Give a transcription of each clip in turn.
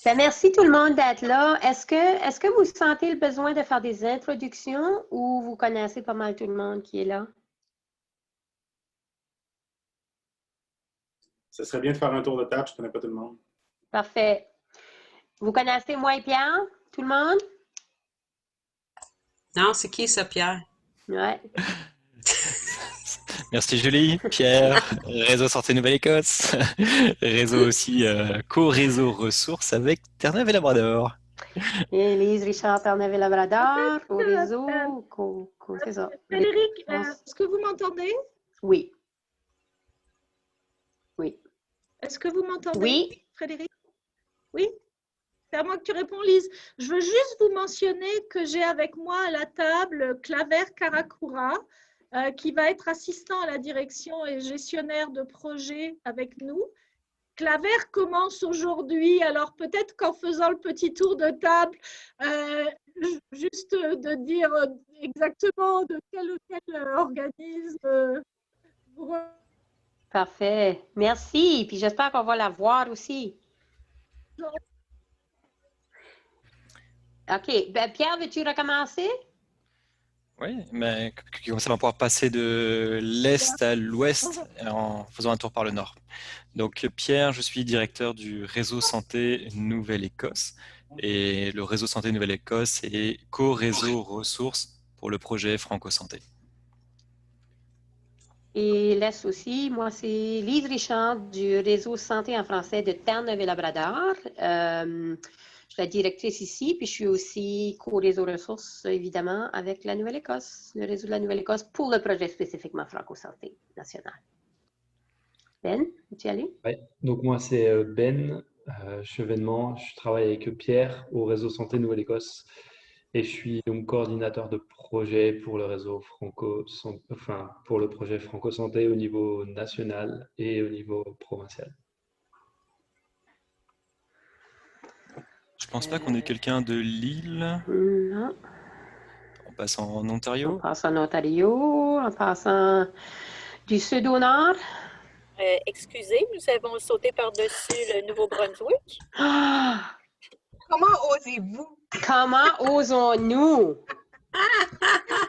Ben, merci tout le monde d'être là. Est-ce que vous sentez le besoin de faire des introductions ou vous connaissez pas mal tout le monde qui est là? Ce serait bien de faire un tour de table, je ne connais pas tout le monde. Parfait. Vous connaissez moi et Pierre, tout le monde? Non, c'est qui ça, Pierre? Ouais. Merci Julie, Pierre, réseau Santé Nouvelle-Écosse, réseau aussi co-réseau ressources avec Terre-Neuve et Labrador. Élise Richard Terre-Neuve-Labrador, au réseau, c'est ça. Frédéric, est-ce que vous m'entendez? Oui. Oui. Est-ce que vous m'entendez? Oui. Frédéric? Oui? C'est à moi que tu réponds, Lise. Je veux juste vous mentionner que j'ai avec moi à la table Claver Karakura, qui va être assistant à la direction et gestionnaire de projet avec nous. Claver commence aujourd'hui, alors peut-être qu'en faisant le petit tour de table, juste de dire exactement de quel ou quel organisme vous... Parfait. Merci. Puis j'espère qu'on va la voir aussi. OK. Ben, Pierre, veux-tu recommencer? Oui, mais comme ça on va pouvoir passer de l'est à l'ouest en faisant un tour par le nord. Donc Pierre, je suis directeur du réseau santé Nouvelle-Écosse et le réseau santé Nouvelle-Écosse est co-réseau ressources pour le projet Franco-Santé. Et l'Est aussi, moi, c'est Lise Richard du réseau Santé en français de Terre-Neuve-et-Labrador. Je suis la directrice ici, puis je suis aussi co-réseau ressources, évidemment, avec la Nouvelle-Écosse, le réseau de la Nouvelle-Écosse pour le projet spécifiquement Franco-Santé national. Ben, veux-tu y aller? Oui, donc moi c'est Ben Chevènement, je travaille avec Pierre au réseau Santé Nouvelle-Écosse et je suis donc coordinateur de projet pour le réseau pour le projet Franco-Santé au niveau national et au niveau provincial. Je pense pas qu'on ait quelqu'un de Lille. Non. On passe en Ontario. On passe en Ontario, en passant du sud au nord. Excusez, nous avons sauté par-dessus le Nouveau-Brunswick. Ah! Comment osez-vous? Comment osons-nous?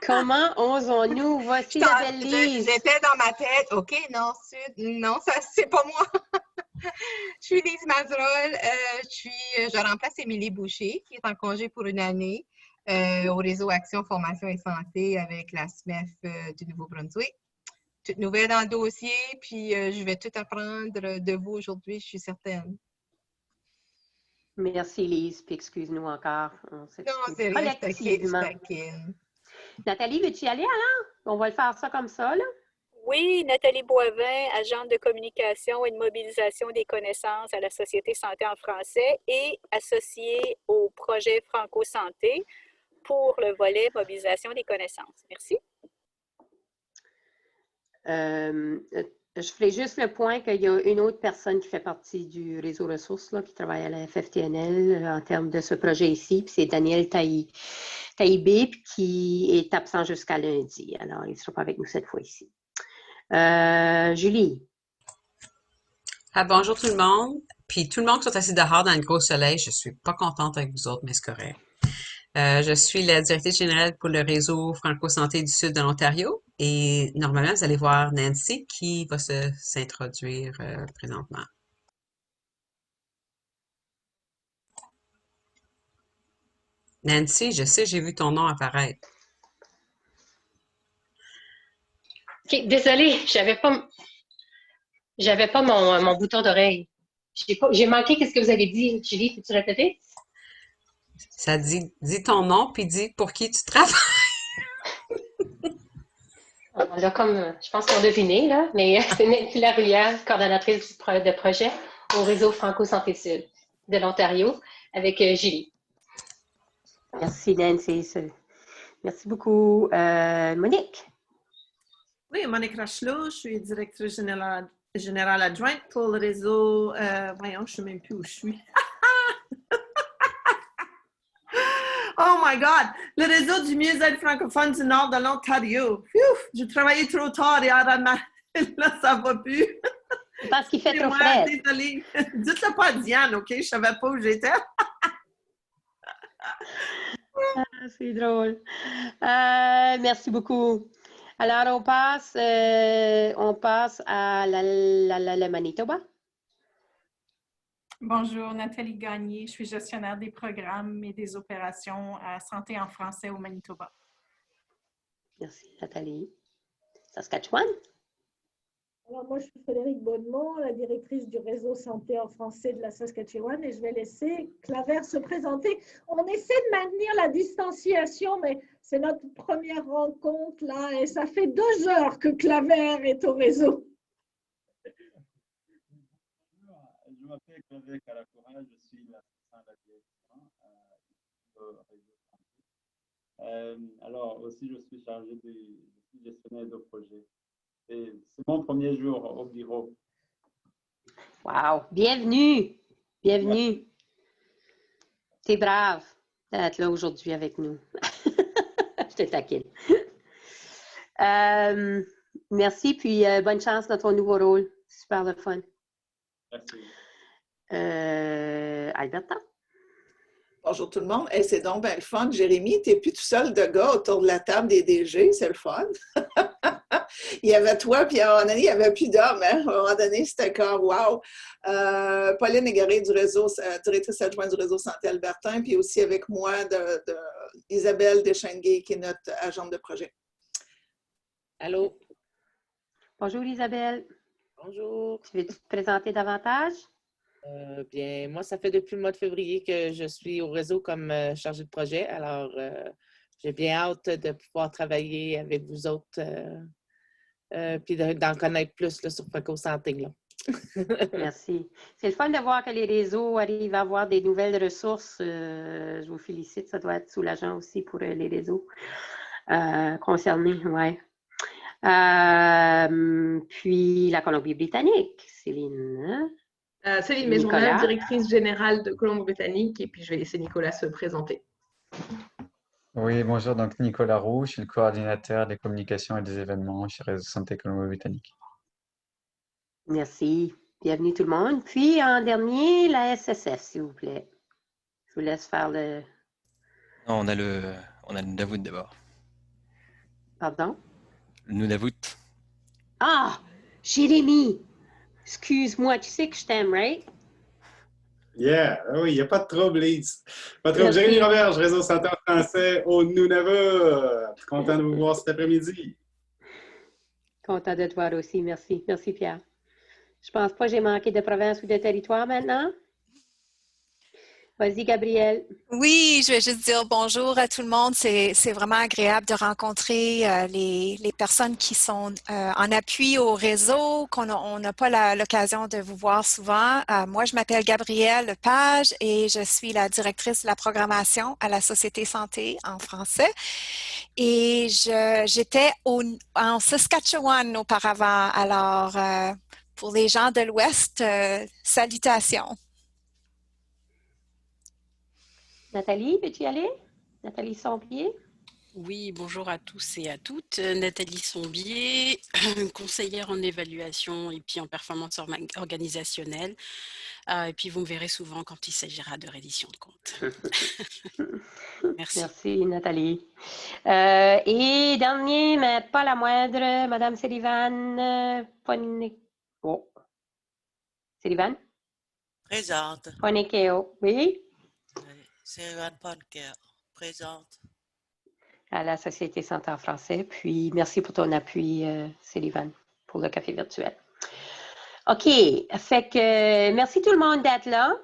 Comment osons-nous? Voici la belle Lise. J'étais dans ma tête. OK, non, non, ça, c'est pas moi. Je suis Lise Mazerol. Je remplace Émilie Boucher, qui est en congé pour une année au réseau Action, Formation et Santé avec la SMEF du Nouveau-Brunswick. Toute nouvelle dans le dossier, puis je vais tout apprendre de vous aujourd'hui, je suis certaine. Merci Lise, puis excuse-nous encore. Non, c'est rien, je taquine. Nathalie, veux-tu y aller alors? On va le faire ça comme ça, là? Oui, Nathalie Boivin, agente de communication et de mobilisation des connaissances à la Société Santé en français et associée au projet Franco-Santé pour le volet mobilisation des connaissances. Merci. Je ferai juste le point qu'il y a une autre personne qui fait partie du réseau ressources, là, qui travaille à la FFTNL en termes de ce projet ici, puis c'est Daniel Taïbé, qui est absent jusqu'à lundi. Alors, il ne sera pas avec nous cette fois ici. Julie. Bonjour tout le monde. Puis tout le monde qui sont assis dehors dans le gros soleil, je suis pas contente avec vous autres, mais c'est correct. Je suis la directrice générale pour le réseau Franco-Santé du Sud de l'Ontario et normalement, vous allez voir Nancy qui va s'introduire présentement. Nancy, je sais, j'ai vu ton nom apparaître. OK, désolée, j'avais pas mon bouton d'oreille. J'ai manqué qu'est-ce que vous avez dit, Julie, peux-tu répéter? Ça dit ton nom, puis dis pour qui tu travailles. Là, comme je pense qu'on devinait, là, mais c'est Nancy Larouillard, coordonnatrice de projet au réseau Franco-Santé Sud de l'Ontario avec Julie. Merci Nancy. Merci beaucoup. Monique. Oui, Monique Rachelot, je suis directrice générale adjointe pour le réseau. Voyons, je ne sais même plus où je suis. Oh my God! Le réseau du mieux-être francophone du nord de l'Ontario. J'ai travaillé trop tard et là, ça ne va plus. Parce qu'il fait trop Moi, frais. désolée. Dites-le pas à Diane, OK? Je ne savais pas où j'étais. Ah, c'est drôle. Merci beaucoup. Alors, on passe à le Manitoba. Bonjour, Nathalie Gagné. Je suis gestionnaire des programmes et des opérations à Santé en français au Manitoba. Merci, Nathalie. Saskatchewan. Alors, moi, je suis Frédéric Bonnemont, la directrice du réseau santé en français de la Saskatchewan, et je vais laisser Claver se présenter. On essaie de maintenir la distanciation, mais c'est notre première rencontre là, et ça fait 2 heures que Claver est au réseau. Je m'appelle Claver Caracora, je suis l'assistant de la direction au réseau santé. Alors, aussi, je suis gestionnaire de projet. C'est mon premier jour au bureau. Wow! Bienvenue! Bienvenue! T'es brave d'être là aujourd'hui avec nous. Je te taquine. Merci, puis bonne chance dans ton nouveau rôle. Super le fun. Merci. Alberta? Bonjour tout le monde. Hey, c'est donc bien le fun. Jérémy, tu n'es plus tout seul de gars autour de la table des DG. C'est le fun. Il y avait toi, puis à un moment donné, il n'y avait plus d'hommes. Hein? À un moment donné, c'était comme wow. Pauline Égaré du réseau, directrice adjointe du réseau Santé Albertain, puis aussi avec moi Isabelle Deschênes-Gay, qui est notre agente de projet. Allô? Bonjour Isabelle. Bonjour. Tu veux te présenter davantage? Bien, moi, ça fait depuis le mois de février que je suis au réseau comme chargée de projet. Alors, j'ai bien hâte de pouvoir travailler avec vous autres puis d'en connaître plus là, sur Franco Santé. Là. Merci. C'est le fun de voir que les réseaux arrivent à avoir des nouvelles ressources. Je vous félicite. Ça doit être soulageant aussi pour les réseaux concernés. Ouais. Puis la Colombie-Britannique, Céline. Céline Maisonneuve, directrice générale de Colombie-Britannique, et puis je vais laisser Nicolas se présenter. Oui, bonjour, donc Nicolas Roux, je suis le coordinateur des communications et des événements chez Réseau Santé Colombie-Britannique. Merci. Bienvenue tout le monde. Puis en dernier, la SSF, s'il vous plaît. Je vous laisse faire le... Non, on a le Nunavut d'abord. Pardon? Le Nunavut. Ah! Jérémy! Excuse-moi, tu sais que je t'aime, right? Yeah, oui, il n'y a pas de trouble, Lise. Pas de trouble. Jérémy Roberge, Réseau Santé en français au Nunavut. Content de vous voir cet après-midi. Content de te voir aussi, merci. Merci, Pierre. Je pense pas que j'ai manqué de province ou de territoire maintenant. Vas-y, Gabrielle. Oui, je vais juste dire bonjour à tout le monde. C'est vraiment agréable de rencontrer les personnes qui sont en appui au réseau, on n'a pas l'occasion de vous voir souvent. Moi, je m'appelle Gabrielle Lepage et je suis la directrice de la programmation à la Société Santé en français. Et j'étais en Saskatchewan auparavant. Alors, pour les gens de l'Ouest, salutations. Nathalie, veux-tu y aller? Nathalie Sombier? Oui, bonjour à tous et à toutes. Nathalie Sombier, conseillère en évaluation et puis en performance organisationnelle. Et puis vous me verrez souvent quand il s'agira de reddition de comptes. Merci. Merci, Nathalie. Et dernier, mais pas la moindre, Madame Sullivan Ponekeo. Sullivan? Présente. Ponekeo, oui? Sullivan Ponekeo, présente. À la Société Santé en français. Puis, merci pour ton appui, Sullivan, pour le café virtuel. OK. Fait que merci tout le monde d'être là.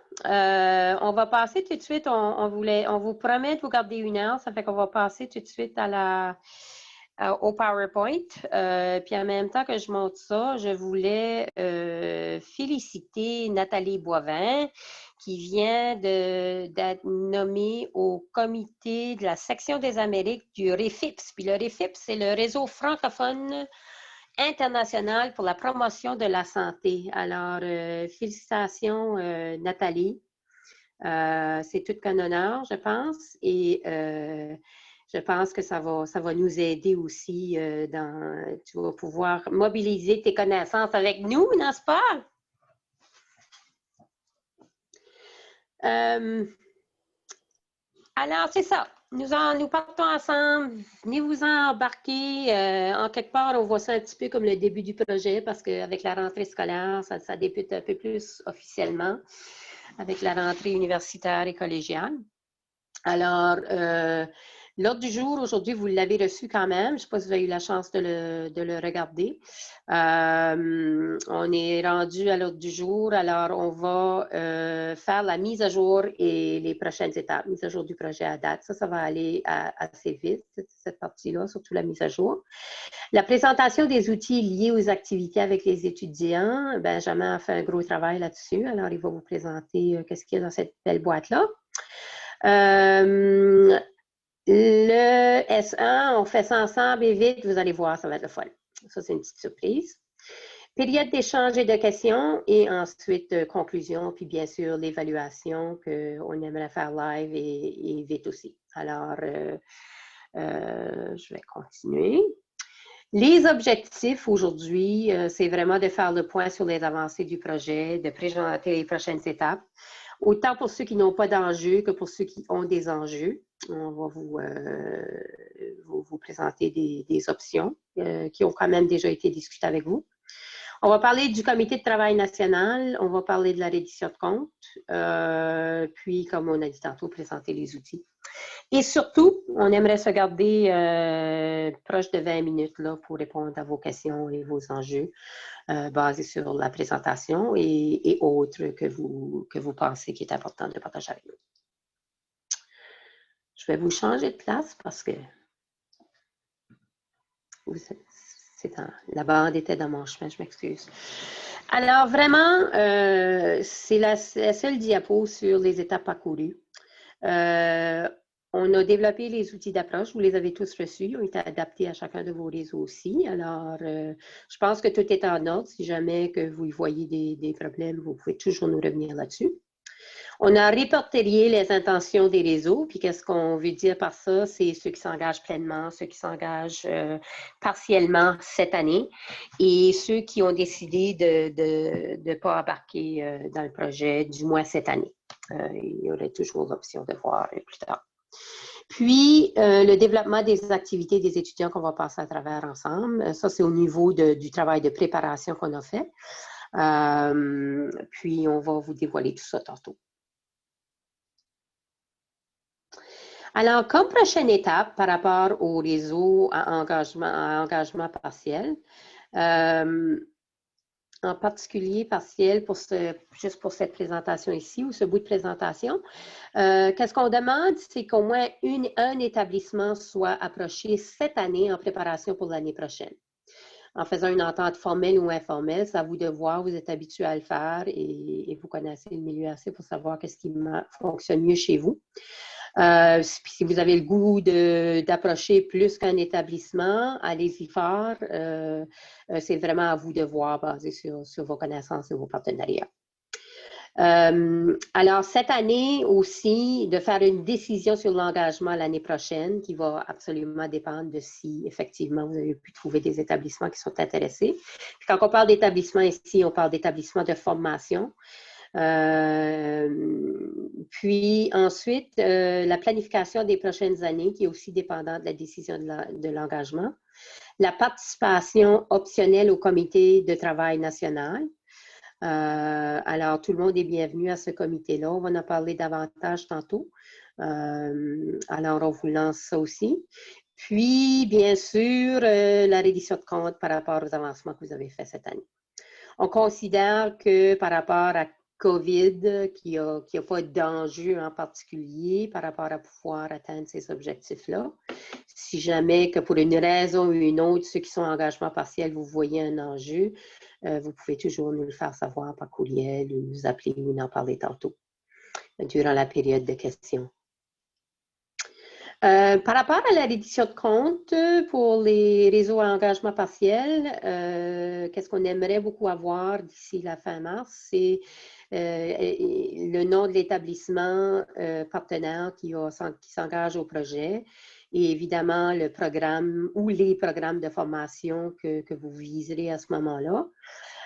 On va passer tout de suite. On vous promet de vous garder 1 heure. Ça fait qu'on va passer tout de suite au PowerPoint. Puis en même temps que je montre ça, je voulais féliciter Nathalie Boivin qui vient d'être nommée au comité de la section des Amériques du REFIPS. Puis le REFIPS, c'est le réseau francophone international pour la promotion de la santé. Alors, félicitations Nathalie. C'est tout qu'un honneur, je pense. Et Je pense que ça va nous aider aussi tu vas pouvoir mobiliser tes connaissances avec nous, n'est-ce pas? Alors, c'est ça. Nous partons ensemble. Venez vous embarquer. En quelque part, on voit ça un petit peu comme le début du projet parce qu'avec la rentrée scolaire, ça débute un peu plus officiellement avec la rentrée universitaire et collégiale. Alors, l'ordre du jour, aujourd'hui, vous l'avez reçu quand même. Je ne sais pas si vous avez eu la chance de le regarder. On est rendu à l'ordre du jour. Alors, on va faire la mise à jour et les prochaines étapes. Mise à jour du projet à date. Ça va aller assez vite, cette partie-là, surtout la mise à jour. La présentation des outils liés aux activités avec les étudiants. Benjamin a fait un gros travail là-dessus. Alors, il va vous présenter qu'est-ce qu'il y a dans cette belle boîte-là. Le S1, on fait ça ensemble et vite, vous allez voir, ça va être le fun. Ça, c'est une petite surprise. Période d'échange et de questions et ensuite conclusion, puis bien sûr l'évaluation qu'on aimerait faire live et vite aussi. Alors, je vais continuer. Les objectifs aujourd'hui, c'est vraiment de faire le point sur les avancées du projet, de présenter les prochaines étapes. Autant pour ceux qui n'ont pas d'enjeux que pour ceux qui ont des enjeux. On va vous présenter des options qui ont quand même déjà été discutées avec vous. On va parler du comité de travail national, on va parler de la reddition de comptes, puis, comme on a dit tantôt, présenter les outils. Et surtout, on aimerait se garder proche de 20 minutes là, pour répondre à vos questions et vos enjeux basés sur la présentation et autres que vous pensez qu'il est important de partager avec nous. Je vais vous changer de place parce que la bande était dans mon chemin, je m'excuse. Alors, vraiment, c'est la seule diapo sur les étapes parcourues. On a développé les outils d'approche, vous les avez tous reçus, ils ont été adaptés à chacun de vos réseaux aussi. Alors, je pense que tout est en ordre. Si jamais que vous y voyez des problèmes, vous pouvez toujours nous revenir là-dessus. On a répertorié les intentions des réseaux, puis qu'est-ce qu'on veut dire par ça? C'est ceux qui s'engagent pleinement, ceux qui s'engagent partiellement cette année et ceux qui ont décidé de ne pas embarquer dans le projet, du moins cette année. Il y aurait toujours l'option de voir plus tard. Puis, le développement des activités des étudiants qu'on va passer à travers ensemble. Ça, c'est au niveau du travail de préparation qu'on a fait. Puis, on va vous dévoiler tout ça tantôt. Alors, comme prochaine étape par rapport au réseau à engagement partiel, en particulier partiel juste pour cette présentation ici ou ce bout de présentation, qu'est-ce qu'on demande, c'est qu'au moins un établissement soit approché cette année en préparation pour l'année prochaine. En faisant une entente formelle ou informelle, c'est à vous de voir, vous êtes habitué à le faire et vous connaissez le milieu assez pour savoir qu'est-ce qui fonctionne mieux chez vous. Si vous avez le goût d'approcher plus qu'un établissement, allez-y fort. C'est vraiment à vous de voir, basé sur vos connaissances et vos partenariats. Alors, cette année aussi, de faire une décision sur l'engagement l'année prochaine, qui va absolument dépendre de si, effectivement, vous avez pu trouver des établissements qui sont intéressés. Puis quand on parle d'établissement ici, on parle d'établissement de formation. Puis ensuite, la planification des prochaines années, qui est aussi dépendante de la décision de l'engagement. La participation optionnelle au comité de travail national. Alors, tout le monde est bienvenu à ce comité-là. On va en parler davantage tantôt. Alors, on vous lance ça aussi. Puis, bien sûr, la reddition de comptes par rapport aux avancements que vous avez faits cette année. On considère que par rapport à COVID, qu'il n'y a pas d'enjeu en particulier par rapport à pouvoir atteindre ces objectifs-là. Si jamais que pour une raison ou une autre, ceux qui sont en engagement partiel, vous voyez un enjeu, vous pouvez toujours nous le faire savoir par courriel ou nous appeler ou nous en parler tantôt durant la période de questions. Par rapport à la reddition de compte pour les réseaux à engagement partiel, qu'est-ce qu'on aimerait beaucoup avoir d'ici la fin mars? C'est le le nom de l'établissement partenaire qui s'engage au projet et évidemment le programme ou les programmes de formation que vous viserez à ce moment-là.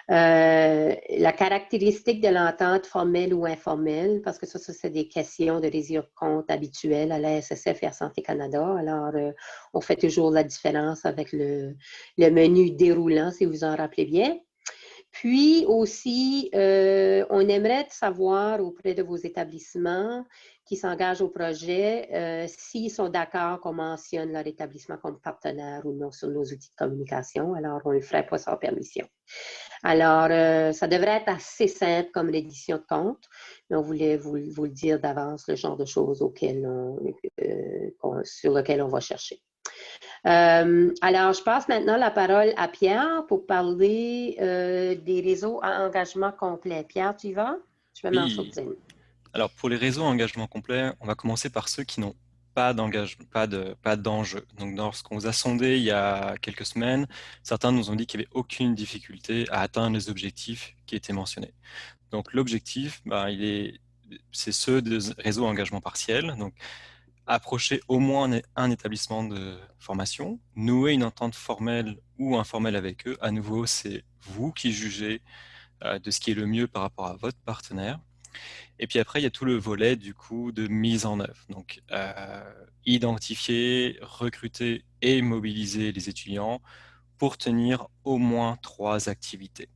La caractéristique de l'entente formelle ou informelle, parce que ça c'est des questions de résilience de compte habituelles à la SSF et à Santé Canada. Alors, on fait toujours la différence avec le menu déroulant, si vous en rappelez bien. Puis aussi, on aimerait savoir auprès de vos établissements qui s'engagent au projet s'ils sont d'accord qu'on mentionne leur établissement comme partenaire ou non sur nos outils de communication. Alors, on ne le ferait pas sans permission. Alors, ça devrait être assez simple comme reddition de compte, mais on voulait vous le dire d'avance, le genre de choses sur lesquelles on va chercher. Alors, je passe maintenant la parole à Pierre pour parler des réseaux à engagement complet. Pierre, tu y vas? Je vais m'en sortir. Alors, pour les réseaux à engagement complet, on va commencer par ceux qui n'ont pas d'engagement, pas d'enjeu. Donc, lorsqu'on vous a sondé il y a quelques semaines, certains nous ont dit qu'il n'y avait aucune difficulté à atteindre les objectifs qui étaient mentionnés. Donc, l'objectif, c'est ceux de réseaux à engagement partiel. Donc, approcher au moins un établissement de formation, nouer une entente formelle ou informelle avec eux. À nouveau, c'est vous qui jugez de ce qui est le mieux par rapport à votre partenaire. Et puis après, il y a tout le volet du coup de mise en œuvre. Donc, identifier, recruter et mobiliser les étudiants pour tenir au moins 3 activités.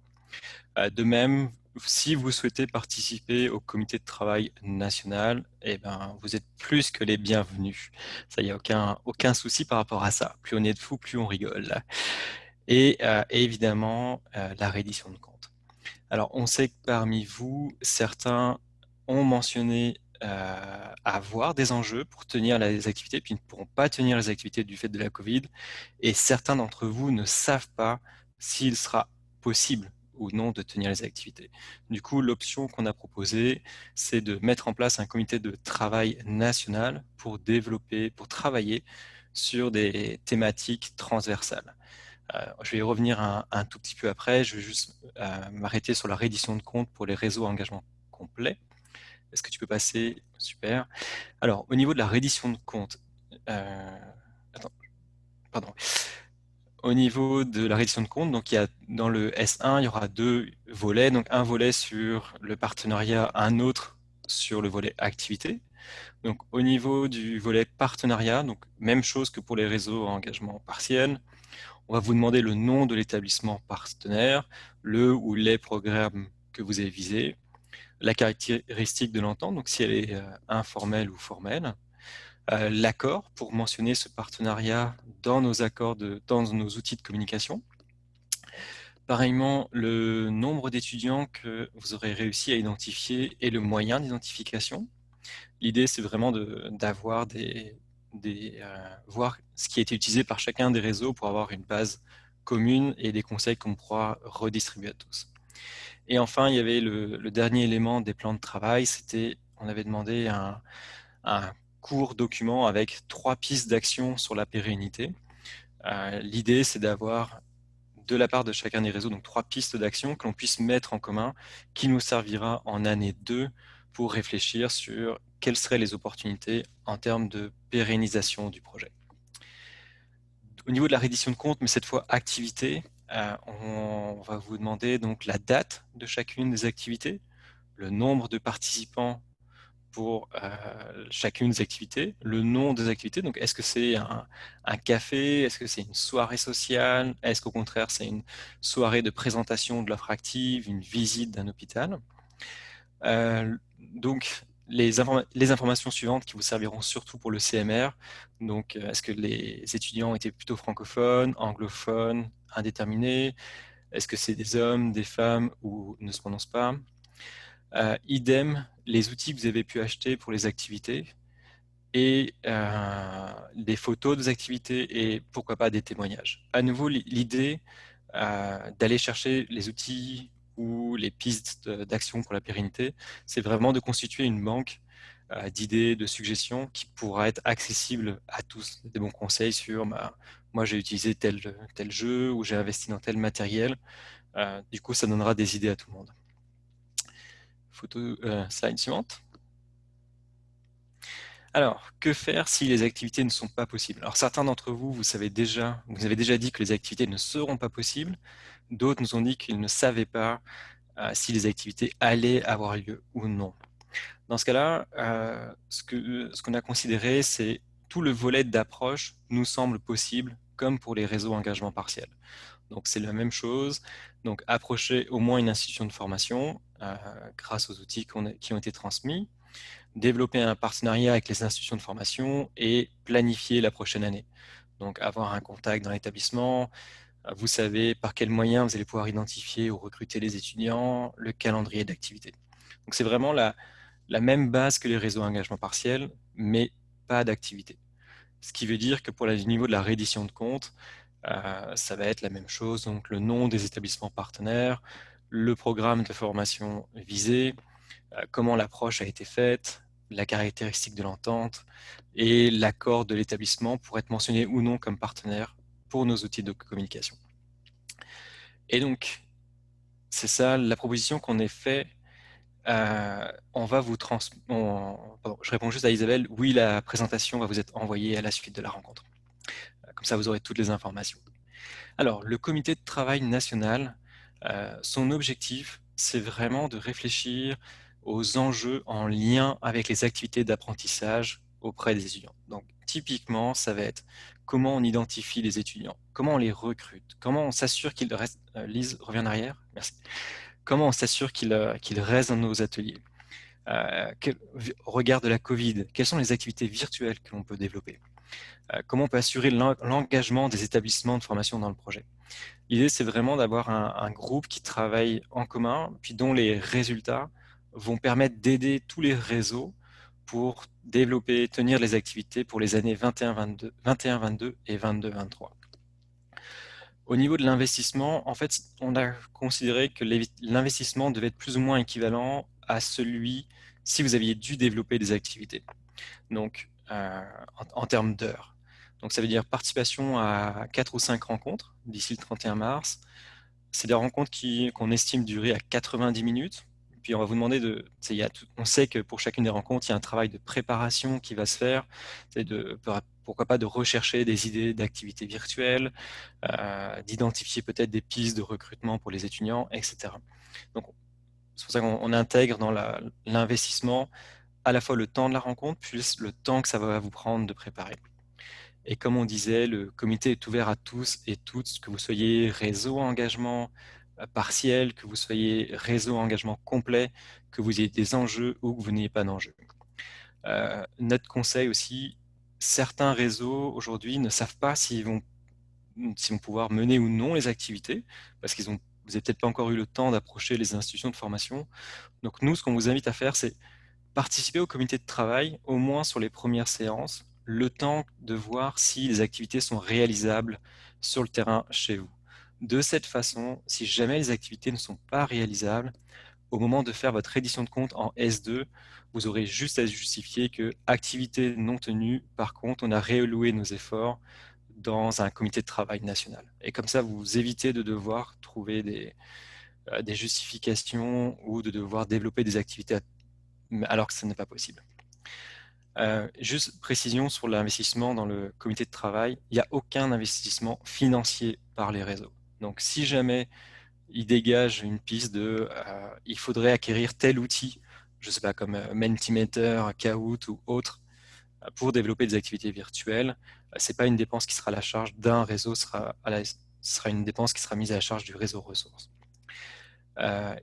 De même, si vous souhaitez participer au comité de travail national, eh ben, vous êtes plus que les bienvenus. Ça, il n'y a aucun souci par rapport à ça. Plus on est de fous, plus on rigole. Et évidemment, la reddition de compte. Alors, on sait que parmi vous, certains ont mentionné avoir des enjeux pour tenir les activités, puis ne pourront pas tenir les activités du fait de la Covid. Et certains d'entre vous ne savent pas s'il sera possible ou non de tenir les activités. Du coup, l'option qu'on a proposée, c'est de mettre en place un comité de travail national pour travailler sur des thématiques transversales. Je vais y revenir un tout petit peu après. Je vais juste m'arrêter sur la reddition de compte pour les réseaux à engagement complet. Est-ce que tu peux passer? Super. Alors, au niveau de la reddition de compte, au niveau de la reddition de compte, donc dans le S1, il y aura 2 volets. Donc, un volet sur le partenariat, un autre sur le volet activité. Donc, au niveau du volet partenariat, donc même chose que pour les réseaux à engagement partiel, on va vous demander le nom de l'établissement partenaire, le ou les programmes que vous avez visés, la caractéristique de l'entente, donc si elle est informelle ou formelle, l'accord pour mentionner ce partenariat dans nos accords, dans nos outils de communication. Pareillement, le nombre d'étudiants que vous aurez réussi à identifier et le moyen d'identification. L'idée, c'est vraiment d'avoir voir ce qui a été utilisé par chacun des réseaux pour avoir une base commune et des conseils qu'on pourra redistribuer à tous. Et enfin, il y avait le dernier élément des plans de travail, on avait demandé un court document avec 3 pistes d'action sur la pérennité. L'idée, c'est d'avoir de la part de chacun des réseaux, donc 3 pistes d'action que l'on puisse mettre en commun, qui nous servira en année 2 pour réfléchir sur quelles seraient les opportunités en termes de pérennisation du projet. Au niveau de la reddition de compte, mais cette fois activité, on va vous demander donc la date de chacune des activités, le nombre de participants pour chacune des activités, le nom des activités, donc est-ce que c'est un café, est-ce que c'est une soirée sociale, est-ce qu'au contraire c'est une soirée de présentation de l'offre active, une visite d'un hôpital. Donc les informations suivantes qui vous serviront surtout pour le CMR, donc est-ce que les étudiants étaient plutôt francophones, anglophones, indéterminés, est-ce que c'est des hommes, des femmes ou ne se prononcent pas. Idem, les outils que vous avez pu acheter pour les activités et des photos des activités et pourquoi pas des témoignages. À nouveau, l'idée d'aller chercher les outils ou les pistes d'action pour la pérennité, c'est vraiment de constituer une banque d'idées, de suggestions qui pourra être accessible à tous. Des bons conseils sur moi j'ai utilisé tel jeu ou j'ai investi dans tel matériel. Du coup, ça donnera des idées à tout le monde. Slide suivante. Alors, que faire si les activités ne sont pas possibles? Alors, certains d'entre vous, vous avez déjà dit que les activités ne seront pas possibles. D'autres nous ont dit qu'ils ne savaient pas si les activités allaient avoir lieu ou non. Dans ce cas-là, ce qu'on a considéré, c'est tout le volet d'approche nous semble possible, comme pour les réseaux engagement partiel. Donc, c'est la même chose. Donc, approcher au moins une institution de formation grâce aux outils qui ont été transmis, développer un partenariat avec les institutions de formation et planifier la prochaine année. Donc, avoir un contact dans l'établissement, vous savez par quels moyens vous allez pouvoir identifier ou recruter les étudiants, le calendrier d'activité. Donc, c'est vraiment la même base que les réseaux engagement partiel, mais pas d'activité. Ce qui veut dire que pour le niveau de la reddition de compte, ça va être la même chose, donc le nom des établissements partenaires, le programme de formation visé, comment l'approche a été faite, la caractéristique de l'entente et l'accord de l'établissement pour être mentionné ou non comme partenaire pour nos outils de communication. Et donc, c'est ça la proposition qu'on ait fait. On va vous pardon, je réponds juste à Isabelle. Oui, la présentation va vous être envoyée à la suite de la rencontre. Comme ça, vous aurez toutes les informations. Alors, le comité de travail national, son objectif, c'est vraiment de réfléchir aux enjeux en lien avec les activités d'apprentissage auprès des étudiants. Donc, typiquement, ça va être comment on identifie les étudiants, comment on les recrute, comment on s'assure qu'ils restent... Lise, reviens en arrière, merci. Comment on s'assure qu'ils restent dans nos ateliers. Au regard de la Covid, quelles sont les activités virtuelles que l'on peut développer? Comment on peut assurer l'engagement des établissements de formation dans le projet? L'idée, c'est vraiment d'avoir un groupe qui travaille en commun, puis dont les résultats vont permettre d'aider tous les réseaux pour développer, tenir les activités pour les années 21-22 et 22-23. Au niveau de l'investissement, en fait, on a considéré que l'investissement devait être plus ou moins équivalent à celui si vous aviez dû développer des activités. Donc, en termes d'heures. Donc, ça veut dire participation à 4 ou 5 rencontres d'ici le 31 mars. C'est des rencontres qu'on estime durer à 90 minutes. Puis, on va vous demander on sait que pour chacune des rencontres, il y a un travail de préparation qui va se faire. Pourquoi pas de rechercher des idées d'activités virtuelles, d'identifier peut-être des pistes de recrutement pour les étudiants, etc. Donc, c'est pour ça qu'on intègre dans l'investissement à la fois le temps de la rencontre, plus le temps que ça va vous prendre de préparer. Et comme on disait, le comité est ouvert à tous et toutes, que vous soyez réseau engagement partiel, que vous soyez réseau engagement complet, que vous ayez des enjeux ou que vous n'ayez pas d'enjeux. Notre conseil aussi, certains réseaux aujourd'hui ne savent pas s'ils vont pouvoir mener ou non les activités, parce vous n'avez peut-être pas encore eu le temps d'approcher les institutions de formation. Donc nous, ce qu'on vous invite à faire, c'est participer au comité de travail, au moins sur les premières séances, le temps de voir si les activités sont réalisables sur le terrain chez vous. De cette façon, si jamais les activités ne sont pas réalisables, au moment de faire votre reddition de compte en S2, vous aurez juste à justifier que activité non tenue, par contre, on a réalloué nos efforts dans un comité de travail national. Et comme ça, vous évitez de devoir trouver des justifications ou de devoir développer des activités alors que ce n'est pas possible. Juste précision sur l'investissement dans le comité de travail, il n'y a aucun investissement financier par les réseaux. Donc si jamais ils dégagent une piste il faudrait acquérir tel outil, je ne sais pas, comme Mentimeter, Kahoot ou autre, pour développer des activités virtuelles, ce n'est pas une dépense qui sera à la charge d'un réseau, ce sera une dépense qui sera mise à la charge du réseau ressources.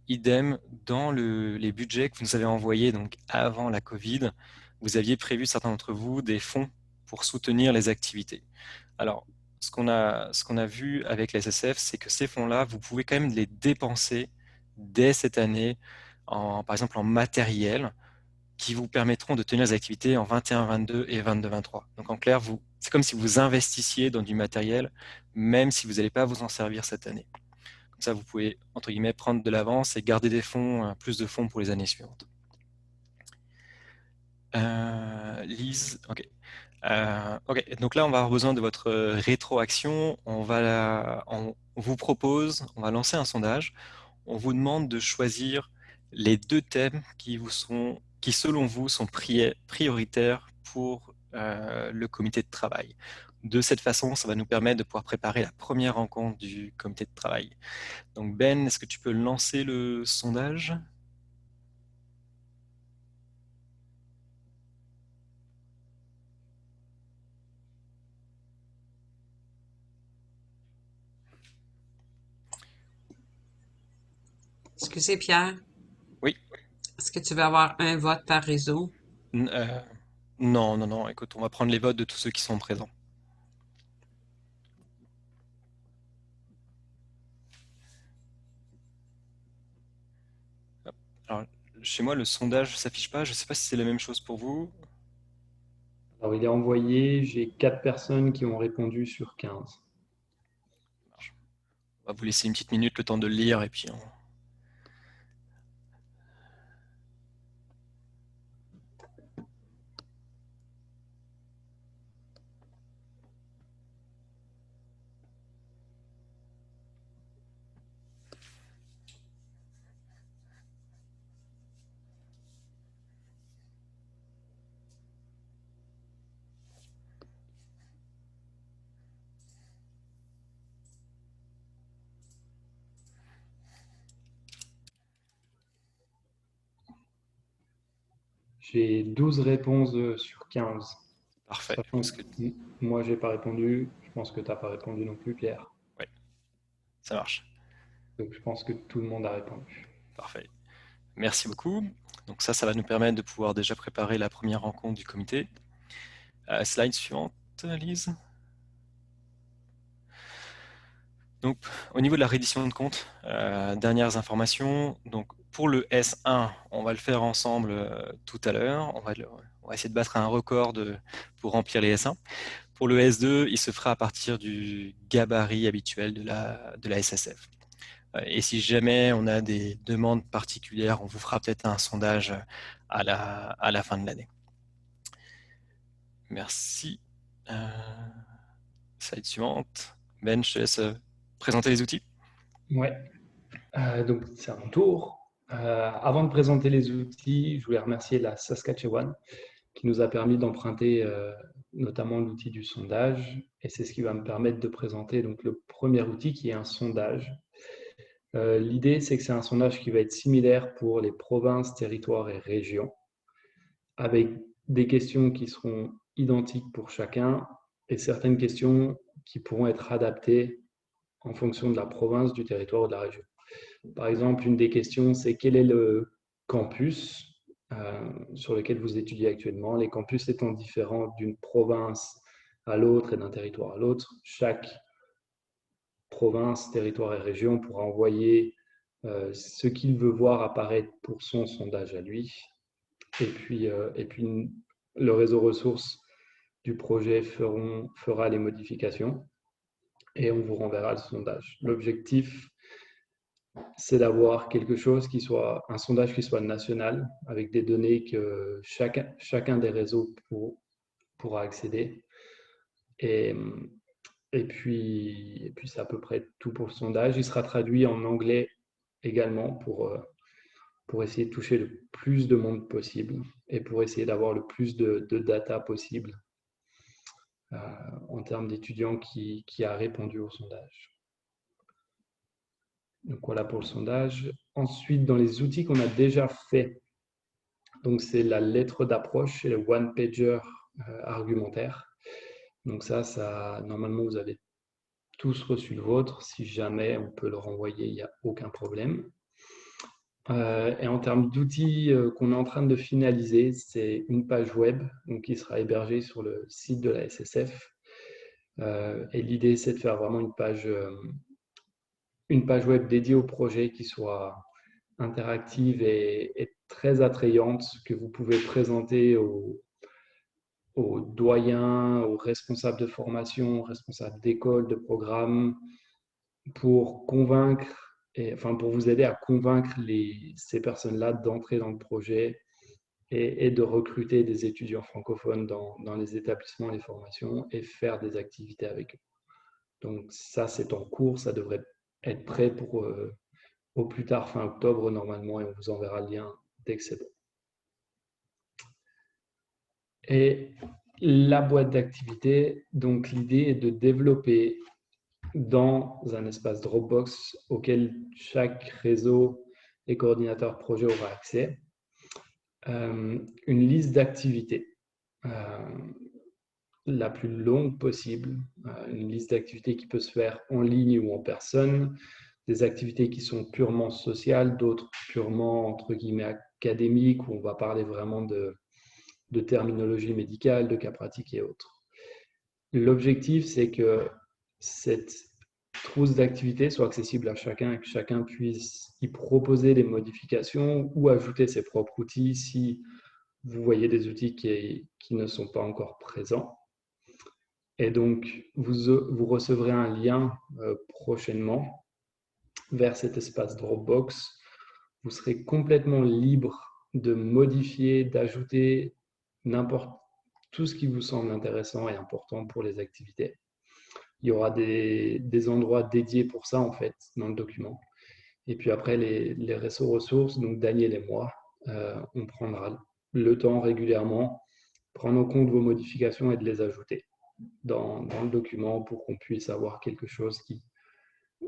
Idem, dans les budgets que vous nous avez envoyés donc avant la Covid, vous aviez prévu, certains d'entre vous, des fonds pour soutenir les activités. Alors, ce qu'on a vu avec la SSF, c'est que ces fonds-là, vous pouvez quand même les dépenser dès cette année, par exemple en matériel, qui vous permettront de tenir les activités en 21-22 et 22-23. Donc en clair, c'est comme si vous investissiez dans du matériel, même si vous n'allez pas vous en servir cette année. Comme ça, vous pouvez, entre guillemets, prendre de l'avance et garder des fonds, plus de fonds pour les années suivantes. Lise, ok. Ok, donc là, on va avoir besoin de votre rétroaction. On vous propose, on va lancer un sondage. On vous demande de choisir les 2 thèmes qui selon vous sont prioritaires pour le comité de travail. De cette façon, ça va nous permettre de pouvoir préparer la première rencontre du comité de travail. Donc Ben, est-ce que tu peux lancer le sondage? Excusez, Pierre. Oui. Est-ce que tu veux avoir un vote par réseau? Non. Écoute, on va prendre les votes de tous ceux qui sont présents. Alors, chez moi, le sondage ne s'affiche pas. Je ne sais pas si c'est la même chose pour vous. Alors, il est envoyé. J'ai 4 personnes qui ont répondu sur 15. On va vous laisser une petite minute, le temps de le lire, et puis on... J'ai 12 réponses sur 15. Parfait. Moi, je n'ai pas répondu. Je pense que tu n'as pas répondu non plus, Pierre. Oui, ça marche. Donc, je pense que tout le monde a répondu. Parfait. Merci beaucoup. Donc ça va nous permettre de pouvoir déjà préparer la première rencontre du comité. Slide suivante, Lise. Donc, au niveau de la reddition de compte, dernières informations. Donc, pour le S1, on va le faire ensemble tout à l'heure. On va essayer de battre un record pour remplir les S1. Pour le S2, il se fera à partir du gabarit habituel de la SSF. Et si jamais on a des demandes particulières, on vous fera peut-être un sondage à la fin de l'année. Merci. Slide suivante. Ben, je te laisse présenter les outils. Ouais, donc c'est à mon tour. Avant de présenter les outils, je voulais remercier la Saskatchewan qui nous a permis d'emprunter notamment l'outil du sondage. Et c'est ce qui va me permettre de présenter donc, le premier outil qui est un sondage. L'idée, c'est que c'est un sondage qui va être similaire pour les provinces, territoires et régions, avec des questions qui seront identiques pour chacun et certaines questions qui pourront être adaptées en fonction de la province, du territoire ou de la région. Par exemple, une des questions, c'est quel est le campus sur lequel vous étudiez actuellement. Les campus étant différents d'une province à l'autre et d'un territoire à l'autre, chaque province, territoire et région pourra envoyer ce qu'il veut voir apparaître pour son sondage à lui. Et puis le réseau ressources du projet fera les modifications et on vous renverra le sondage. L'objectif, c'est d'avoir quelque chose qui soit un sondage qui soit national, avec des données que chacun des réseaux pourra accéder. Et puis c'est à peu près tout pour le sondage. Il sera traduit en anglais également pour essayer de toucher le plus de monde possible et pour essayer d'avoir le plus de data possible en termes d'étudiants qui a répondu au sondage. Donc voilà pour le sondage. Ensuite, dans les outils qu'on a déjà fait, donc c'est la lettre d'approche et le one-pager argumentaire. Donc ça, normalement, vous avez tous reçu le vôtre. Si jamais on peut le renvoyer, il n'y a aucun problème. Et en termes d'outils qu'on est en train de finaliser, c'est une page web donc, qui sera hébergée sur le site de la SSF. Et l'idée, c'est de faire vraiment une page web dédiée au projet qui soit interactive et très attrayante, que vous pouvez présenter aux doyens, aux responsables de formation, aux responsables d'école, de programme, pour convaincre, pour vous aider à convaincre ces personnes-là d'entrer dans le projet et de recruter des étudiants francophones dans les établissements et les formations et faire des activités avec eux. Donc ça, c'est en cours, ça devrait être prêt pour au plus tard fin octobre normalement et on vous enverra le lien dès que c'est bon. Et la boîte d'activités, donc l'idée est de développer dans un espace Dropbox auquel chaque réseau et coordinateur projet aura accès, une liste d'activités la plus longue possible, une liste d'activités qui peut se faire en ligne ou en personne, des activités qui sont purement sociales, d'autres purement entre guillemets académiques, où on va parler vraiment de terminologie médicale, de cas pratiques et autres. L'objectif, c'est que cette trousse d'activités soit accessible à chacun et que chacun puisse y proposer des modifications ou ajouter ses propres outils si vous voyez des outils qui ne sont pas encore présents. Et donc, vous recevrez un lien prochainement vers cet espace Dropbox. Vous serez complètement libre de modifier, d'ajouter n'importe tout ce qui vous semble intéressant et important pour les activités. Il y aura des endroits dédiés pour ça, en fait, dans le document. Et puis après, les ressources, donc Daniel et moi, on prendra le temps régulièrement, prendre en compte vos modifications et de les ajouter dans le document pour qu'on puisse avoir quelque chose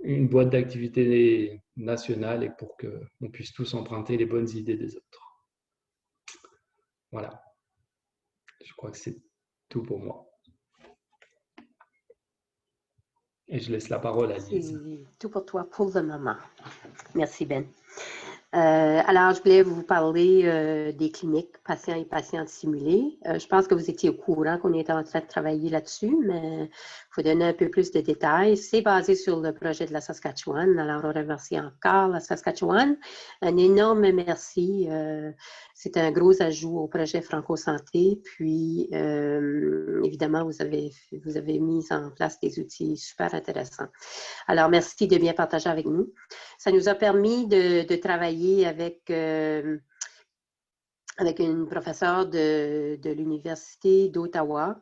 une boîte d'activités nationale et pour qu'on puisse tous emprunter les bonnes idées des autres. Voilà. Je crois que c'est tout pour moi. Et je laisse la parole à Lise. C'est tout pour toi pour le moment. Merci, Ben. Alors, je voulais vous parler des cliniques patients et patientes simulées. Je pense que vous étiez au courant qu'on était en train de travailler là-dessus, mais il faut donner un peu plus de détails. C'est basé sur le projet de la Saskatchewan. Alors, on remercie encore la Saskatchewan. Un énorme merci. C'est un gros ajout au projet Franco Santé. Puis, évidemment, vous avez mis en place des outils super intéressants. Alors, merci de bien partager avec nous. Ça nous a permis de travailler avec une professeure de l'Université d'Ottawa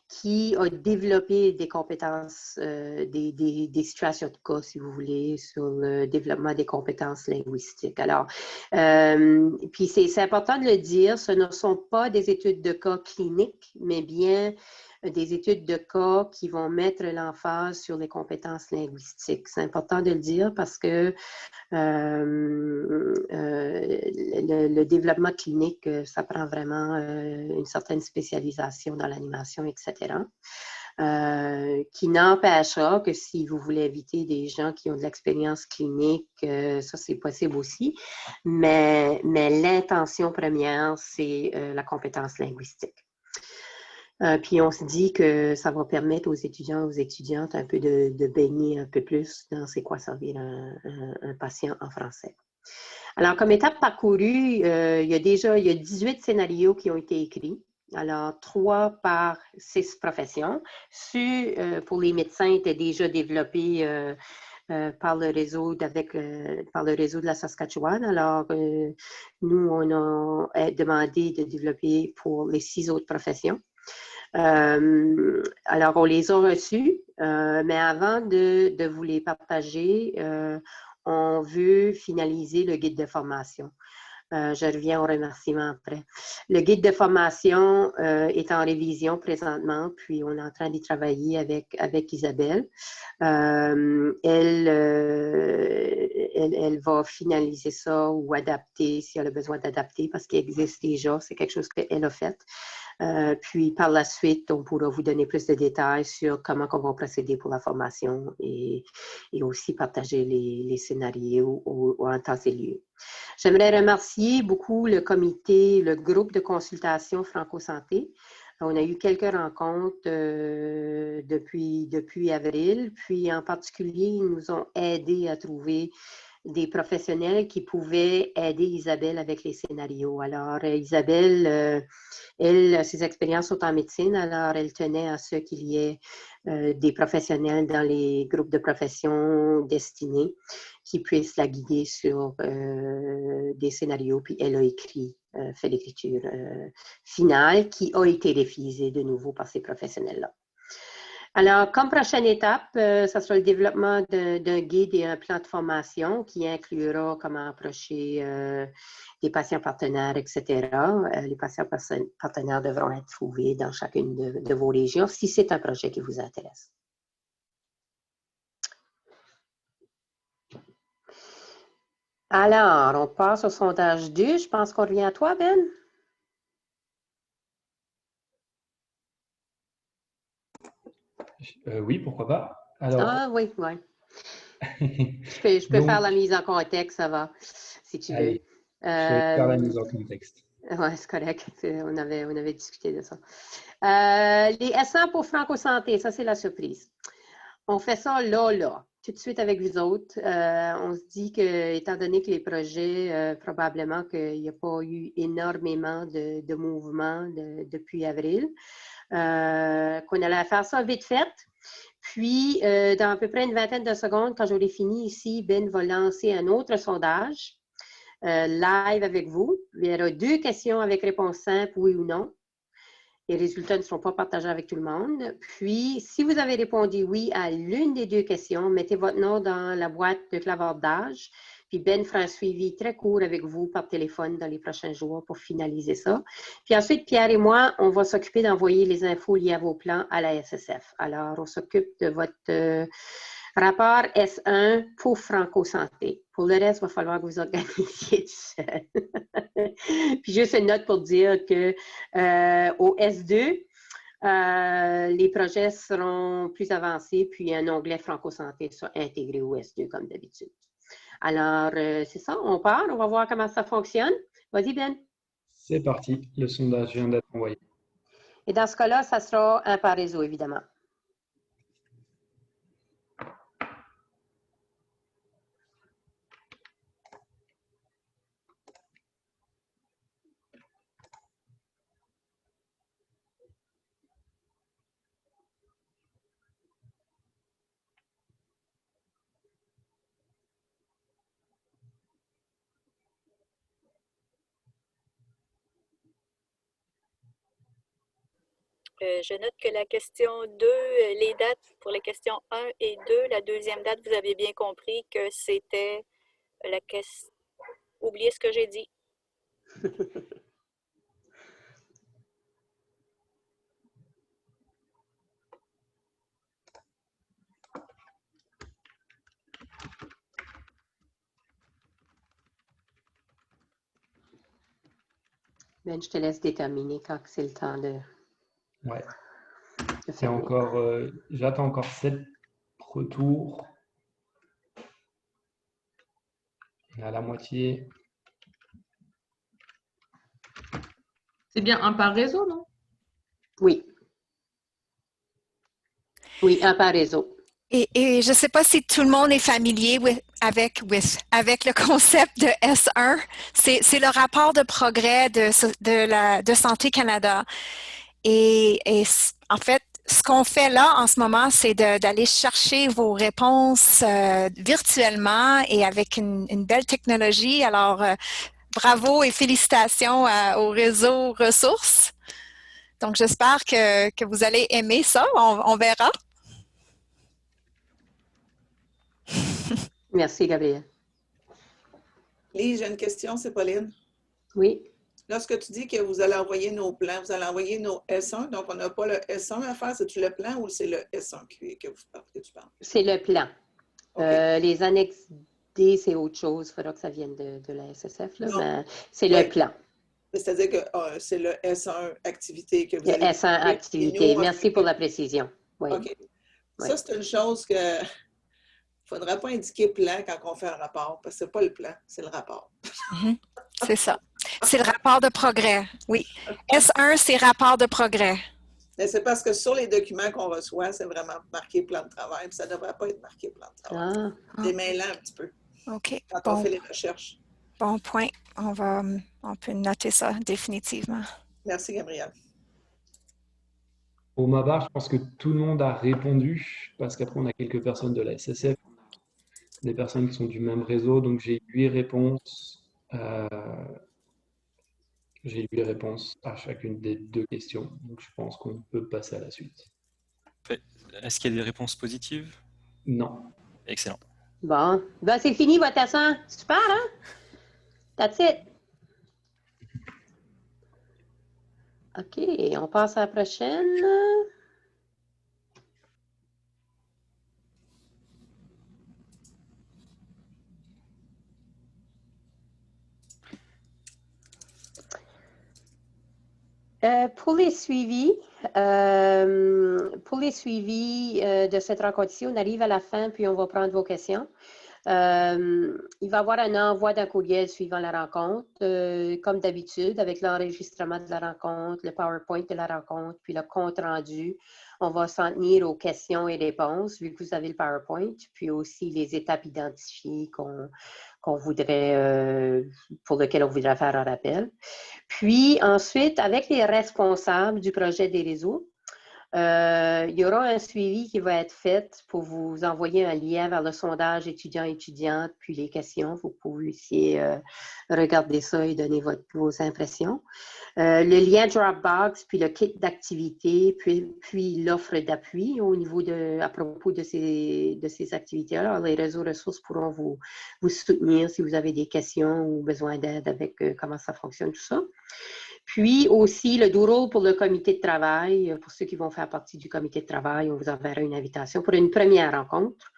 qui a développé des compétences, des situations de cas, si vous voulez, sur le développement des compétences linguistiques. Alors, puis c'est important de le dire, ce ne sont pas des études de cas cliniques, mais bien des études de cas qui vont mettre l'emphase sur les compétences linguistiques. C'est important de le dire parce que le développement clinique, ça prend vraiment une certaine spécialisation dans l'animation, etc. Qui n'empêchera que si vous voulez éviter des gens qui ont de l'expérience clinique, ça c'est possible aussi, mais l'intention première, c'est la compétence linguistique. Puis on se dit que ça va permettre aux étudiants, aux étudiantes un peu de baigner un peu plus dans c'est quoi servir un patient en français. Alors, comme étape parcourue, il y a 18 scénarios qui ont été écrits. Alors, 3 par 6 professions. Ceux pour les médecins étaient déjà développés par le réseau de la Saskatchewan. Alors, nous, on a demandé de développer pour les 6 autres professions. Alors, on les a reçus, mais avant de vous les partager, on veut finaliser le guide de formation. Je reviens au remerciement après. Le guide de formation est en révision présentement, puis on est en train d'y travailler avec Isabelle. Elle va finaliser ça ou adapter si elle a besoin d'adapter parce qu'il existe déjà, c'est quelque chose qu'elle a fait. Puis par la suite, on pourra vous donner plus de détails sur comment on va procéder pour la formation et aussi partager les scénarios en temps et lieu. J'aimerais remercier beaucoup le comité, le groupe de consultation Franco Santé. On a eu quelques rencontres depuis avril, puis en particulier, ils nous ont aidés à trouver des professionnels qui pouvaient aider Isabelle avec les scénarios. Alors, Isabelle, elle, ses expériences sont en médecine, alors elle tenait à ce qu'il y ait des professionnels dans les groupes de profession destinés qui puissent la guider sur des scénarios. Puis elle a fait l'écriture finale qui a été révisée de nouveau par ces professionnels-là. Alors, comme prochaine étape, ça sera le développement d'un guide et un plan de formation qui inclura comment approcher les patients partenaires, etc. Les patients partenaires devront être trouvés dans chacune de vos régions si c'est un projet qui vous intéresse. Alors, on passe au sondage 2. Je pense qu'on revient à toi, Ben. Oui, pourquoi pas. Alors, Ah oui, oui. Je peux faire la mise en contexte, ça va, si tu veux. allez, je vais faire la mise en contexte. Oui, c'est correct. On avait discuté de ça. Les S1 pour Franco Santé, ça, c'est la surprise. On fait ça là, tout de suite avec vous autres. On se dit que, étant donné que les projets, probablement qu'il n'y a pas eu énormément de mouvements depuis avril, qu'on allait faire ça vite fait. Puis, dans à peu près une vingtaine de secondes, quand j'aurai fini ici, Ben va lancer un autre sondage live avec vous. Il y aura 2 questions avec réponse simple, oui ou non. Les résultats ne seront pas partagés avec tout le monde. Puis, si vous avez répondu oui à l'une des 2 questions, mettez votre nom dans la boîte de clavardage. Puis Ben fera un suivi très court avec vous par téléphone dans les prochains jours pour finaliser ça. Puis ensuite, Pierre et moi, on va s'occuper d'envoyer les infos liées à vos plans à la SSF. Alors, on s'occupe de votre rapport S1 pour Franco Santé. Pour le reste, il va falloir que vous organisiez tout seul. Puis juste une note pour dire que au S2, les projets seront plus avancés, puis un onglet Franco Santé sera intégré au S2 comme d'habitude. Alors, c'est ça, on part, on va voir comment ça fonctionne. Vas-y, Ben. C'est parti, le sondage vient d'être envoyé. Et dans ce cas-là, ça sera un par réseau, évidemment. Je note que la question 2, les dates pour les questions 1 et 2, la deuxième date, vous avez bien compris que c'était la question. Oubliez ce que j'ai dit. Ben, je te laisse déterminer quand c'est le temps de... Ouais. Et encore, j'attends encore 7 retours. On est à la moitié. C'est bien un par réseau, non? Oui. Oui, un par réseau. Et je ne sais pas si tout le monde est familier avec le concept de S1. C'est le rapport de progrès de Santé Canada. Et en fait, ce qu'on fait là en ce moment, c'est d'aller chercher vos réponses virtuellement et avec une belle technologie. Alors, bravo et félicitations au réseau Ressources. Donc, j'espère que vous allez aimer ça. On verra. Merci, Gabrielle. Lise, j'ai une question, c'est Pauline. Oui. Lorsque tu dis que vous allez envoyer nos plans, vous allez envoyer nos S1, donc on n'a pas le S1 à faire, c'est-tu le plan ou c'est le S1 que tu parles? C'est le plan. Okay. Les annexes D, c'est autre chose. Il faudra que ça vienne de la SSF, là, mais c'est le plan. C'est-à-dire que c'est le S1 activité que vous allez... Le S1 activité. Merci pour la précision. Oui. OK. Ça, c'est une chose que... Il ne faudra pas indiquer plan quand on fait un rapport, parce que ce n'est pas le plan, c'est le rapport. C'est ça. C'est le rapport de progrès, oui. S1, c'est rapport de progrès. C'est parce que sur les documents qu'on reçoit, c'est vraiment marqué plan de travail, puis ça ne devrait pas être marqué plan de travail. Démêlant un petit peu. OK. Quand on fait les recherches. Bon point. On peut noter ça définitivement. Merci, Gabrielle. Pour ma part, je pense que tout le monde a répondu, parce qu'après, on a quelques personnes de la SSF, des personnes qui sont du même réseau, donc j'ai 8 réponses. J'ai 8 réponses à chacune des 2 questions, donc je pense qu'on peut passer à la suite. Est-ce qu'il y a des réponses positives? Non. Excellent. Bon, ben, c'est fini votre leçon. Super, hein? That's it. OK, on passe à la prochaine. Pour les suivis de cette rencontre-ci, on arrive à la fin, puis on va prendre vos questions. Il va y avoir un envoi d'un courriel suivant la rencontre, comme d'habitude, avec l'enregistrement de la rencontre, le PowerPoint de la rencontre, puis le compte-rendu. On va s'en tenir aux questions et réponses, vu que vous avez le PowerPoint, puis aussi les étapes identifiées qu'on voudrait, pour lesquelles on voudrait faire un rappel. Puis ensuite, avec les responsables du projet des réseaux, il y aura un suivi qui va être fait pour vous envoyer un lien vers le sondage étudiants-étudiantes, puis les questions. Vous puissiez regarder ça et donner vos impressions. Le lien Dropbox, puis le kit d'activité, puis l'offre d'appui à propos de ces activités-là. Alors, les réseaux ressources pourront vous soutenir si vous avez des questions ou besoin d'aide avec comment ça fonctionne, tout ça. Puis aussi le doodle pour le comité de travail. Pour ceux qui vont faire partie du comité de travail, on vous enverra une invitation pour une première rencontre.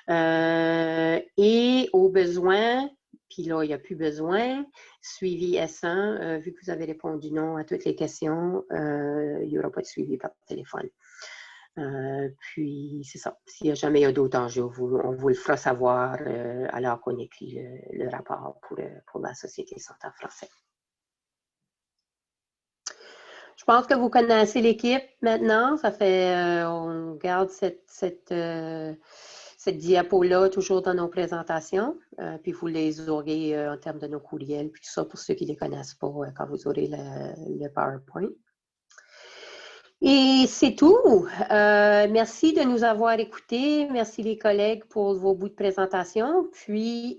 Et au besoin, puis là, il n'y a plus besoin, suivi S1, vu que vous avez répondu non à toutes les questions, il n'y aura pas de suivi par téléphone. Puis, c'est ça. S'il n'y a jamais d'autres enjeux, on vous le fera savoir alors qu'on écrit le rapport pour la Société Santé en français. Je pense que vous connaissez l'équipe maintenant. Ça fait, on garde cette diapo-là toujours dans nos présentations. Puis vous les aurez en termes de nos courriels, puis tout ça pour ceux qui ne les connaissent pas quand vous aurez le PowerPoint. Et c'est tout. Merci de nous avoir écoutés. Merci les collègues pour vos bouts de présentation. Puis,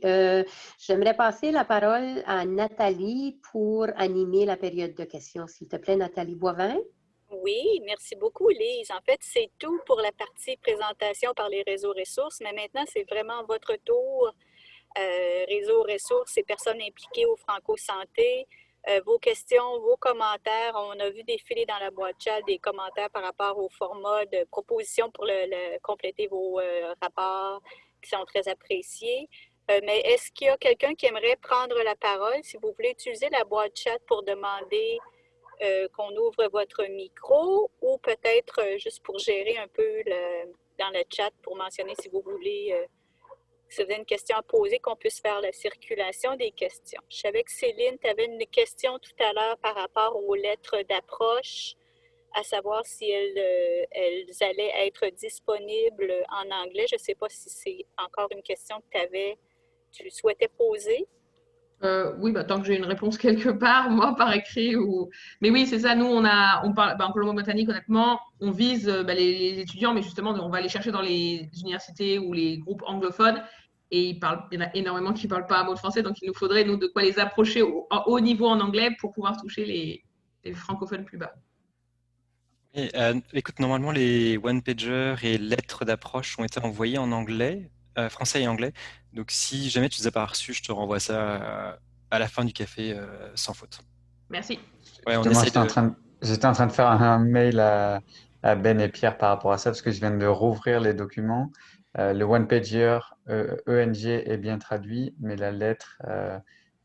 j'aimerais passer la parole à Nathalie pour animer la période de questions. S'il te plaît, Nathalie Boivin. Oui, merci beaucoup, Lise. En fait, c'est tout pour la partie présentation par les réseaux ressources, mais maintenant, c'est vraiment votre tour. Réseaux ressources et personnes impliquées au Franco-Santé. Vos questions, vos commentaires. On a vu défiler dans la boîte chat des commentaires par rapport au format de proposition pour compléter vos rapports qui sont très appréciés. Mais est-ce qu'il y a quelqu'un qui aimerait prendre la parole? Si vous voulez utiliser la boîte chat pour demander qu'on ouvre votre micro ou peut-être juste pour gérer un peu dans le chat pour mentionner si vous voulez... si vous avez une question à poser, qu'on puisse faire la circulation des questions. Je savais que Céline, tu avais une question tout à l'heure par rapport aux lettres d'approche, à savoir si elles allaient être disponibles en anglais. Je ne sais pas si c'est encore une question que tu souhaitais poser. Oui, bah, tant que j'ai une réponse quelque part, moi, par écrit. Mais oui, c'est ça. Nous, on parle en colombie-botanique, honnêtement, on vise les étudiants, mais justement, on va aller chercher dans les universités ou les groupes anglophones. Et il y en a énormément qui ne parlent pas un mot de français, donc il nous faudrait, nous, de quoi les approcher au haut niveau en anglais pour pouvoir toucher les francophones plus bas. Et, écoute, normalement, les one-pagers et lettres d'approche ont été envoyés en anglais, français et anglais. Donc, si jamais tu ne les as pas reçus, je te renvoie ça à la fin du café sans faute. Merci. Ouais, j'étais en train de faire un mail à Ben et Pierre par rapport à ça, parce que je viens de rouvrir les documents. Le one-pager ENG est bien traduit, mais la lettre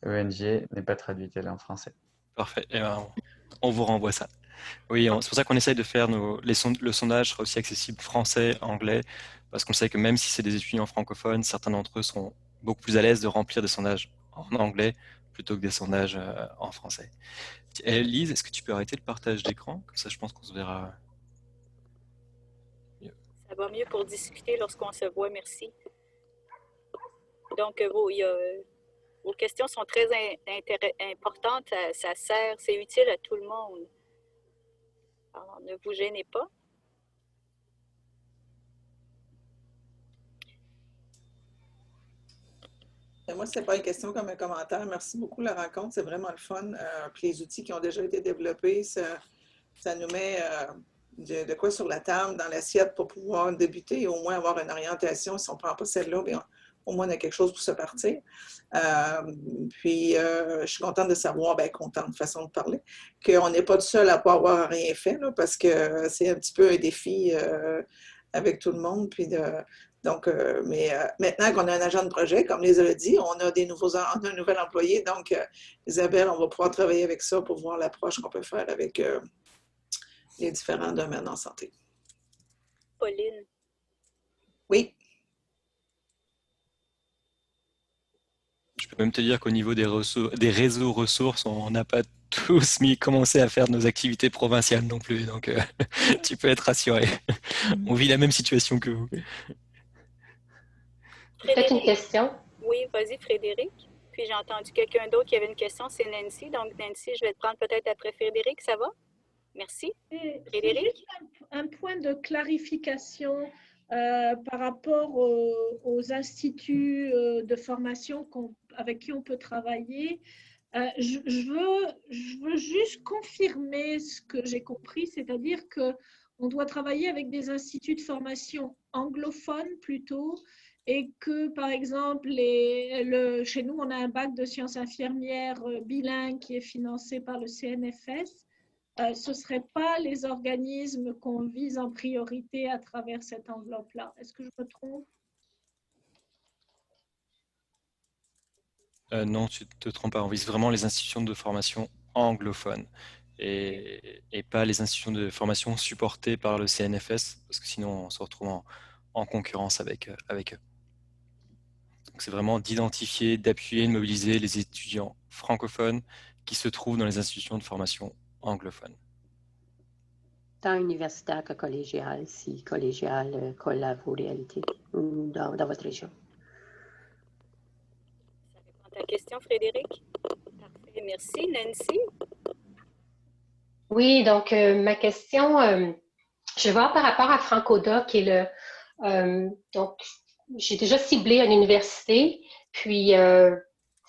ENG n'est pas traduite, elle est en français. Parfait. Et ben, on vous renvoie ça. Oui, c'est pour ça qu'on essaye de faire le sondage sera aussi accessible français, anglais, parce qu'on sait que même si c'est des étudiants francophones, certains d'entre eux seront beaucoup plus à l'aise de remplir des sondages en anglais plutôt que des sondages en français. Lise, est-ce que tu peux arrêter le partage d'écran? Comme ça, je pense qu'on se verra mieux. Ça va mieux pour discuter lorsqu'on se voit, merci. Donc, vos questions sont très importantes, ça sert, c'est utile à tout le monde. Alors, ne vous gênez pas. Moi, ce n'est pas une question comme un commentaire. Merci beaucoup, la rencontre. C'est vraiment le fun. Puis les outils qui ont déjà été développés, ça nous met de quoi sur la table, dans l'assiette pour pouvoir débuter et au moins avoir une orientation. Si on ne prend pas celle-là, bien, au moins on a quelque chose pour se partir. Je suis contente de savoir, contente, façon de parler, qu'on n'est pas tout seul à ne pas avoir rien fait, là, parce que c'est un petit peu un défi avec tout le monde. Maintenant qu'on a un agent de projet, comme les a dit, on a un nouvel employé. Donc, Isabelle, on va pouvoir travailler avec ça pour voir l'approche qu'on peut faire avec les différents domaines en santé. Pauline. Oui. Je peux même te dire qu'au niveau des réseaux ressources, on n'a pas tous commencé à faire nos activités provinciales non plus. Donc, tu peux être rassuré. On vit la même situation que vous. Peut-être une question? Oui, vas-y, Frédéric. Puis j'ai entendu quelqu'un d'autre qui avait une question, c'est Nancy. Donc, Nancy, je vais te prendre peut-être après Frédéric, ça va? Merci. Frédéric? Juste un point de clarification par rapport aux instituts de formation avec qui on peut travailler. Je veux juste confirmer ce que j'ai compris, c'est-à-dire qu'on doit travailler avec des instituts de formation anglophones plutôt, et que, par exemple, chez nous, on a un bac de sciences infirmières bilingue qui est financé par le CNFS. Ce ne seraient pas les organismes qu'on vise en priorité à travers cette enveloppe-là. Est-ce que je me trompe? Non, tu ne te trompes pas. On vise vraiment les institutions de formation anglophones et pas les institutions de formation supportées par le CNFS, parce que sinon on se retrouve en concurrence avec eux. Donc c'est vraiment d'identifier, d'appuyer, de mobiliser les étudiants francophones qui se trouvent dans les institutions de formation anglophones. Tant universitaire que collégial, si collégial colle à vos réalités ou dans votre région. Ça répond à ta question, Frédéric? Parfait, merci. Nancy? Oui, donc ma question, je vais voir par rapport à Francodoc et donc j'ai déjà ciblé une université, puis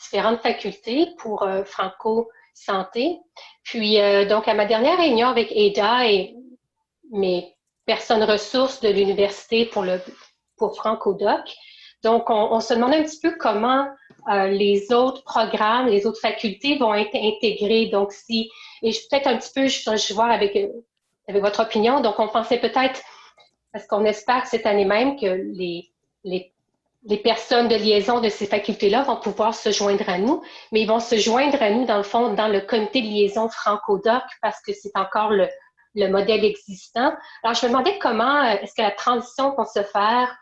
différentes facultés pour Franco-Santé. Puis, donc, à ma dernière réunion avec Ada et mes personnes ressources de l'université pour Francodoc, donc, on se demandait un petit peu comment les autres programmes, les autres facultés vont être intégrées. Donc, peut-être un petit peu, je vais voir avec votre opinion. Donc, on pensait peut-être, parce qu'on espère cette année même que les personnes de liaison de ces facultés-là vont pouvoir se joindre à nous, mais ils vont se joindre à nous, dans le fond, dans le comité de liaison Francodoc, parce que c'est encore le modèle existant. Alors, je me demandais comment est-ce que la transition va se faire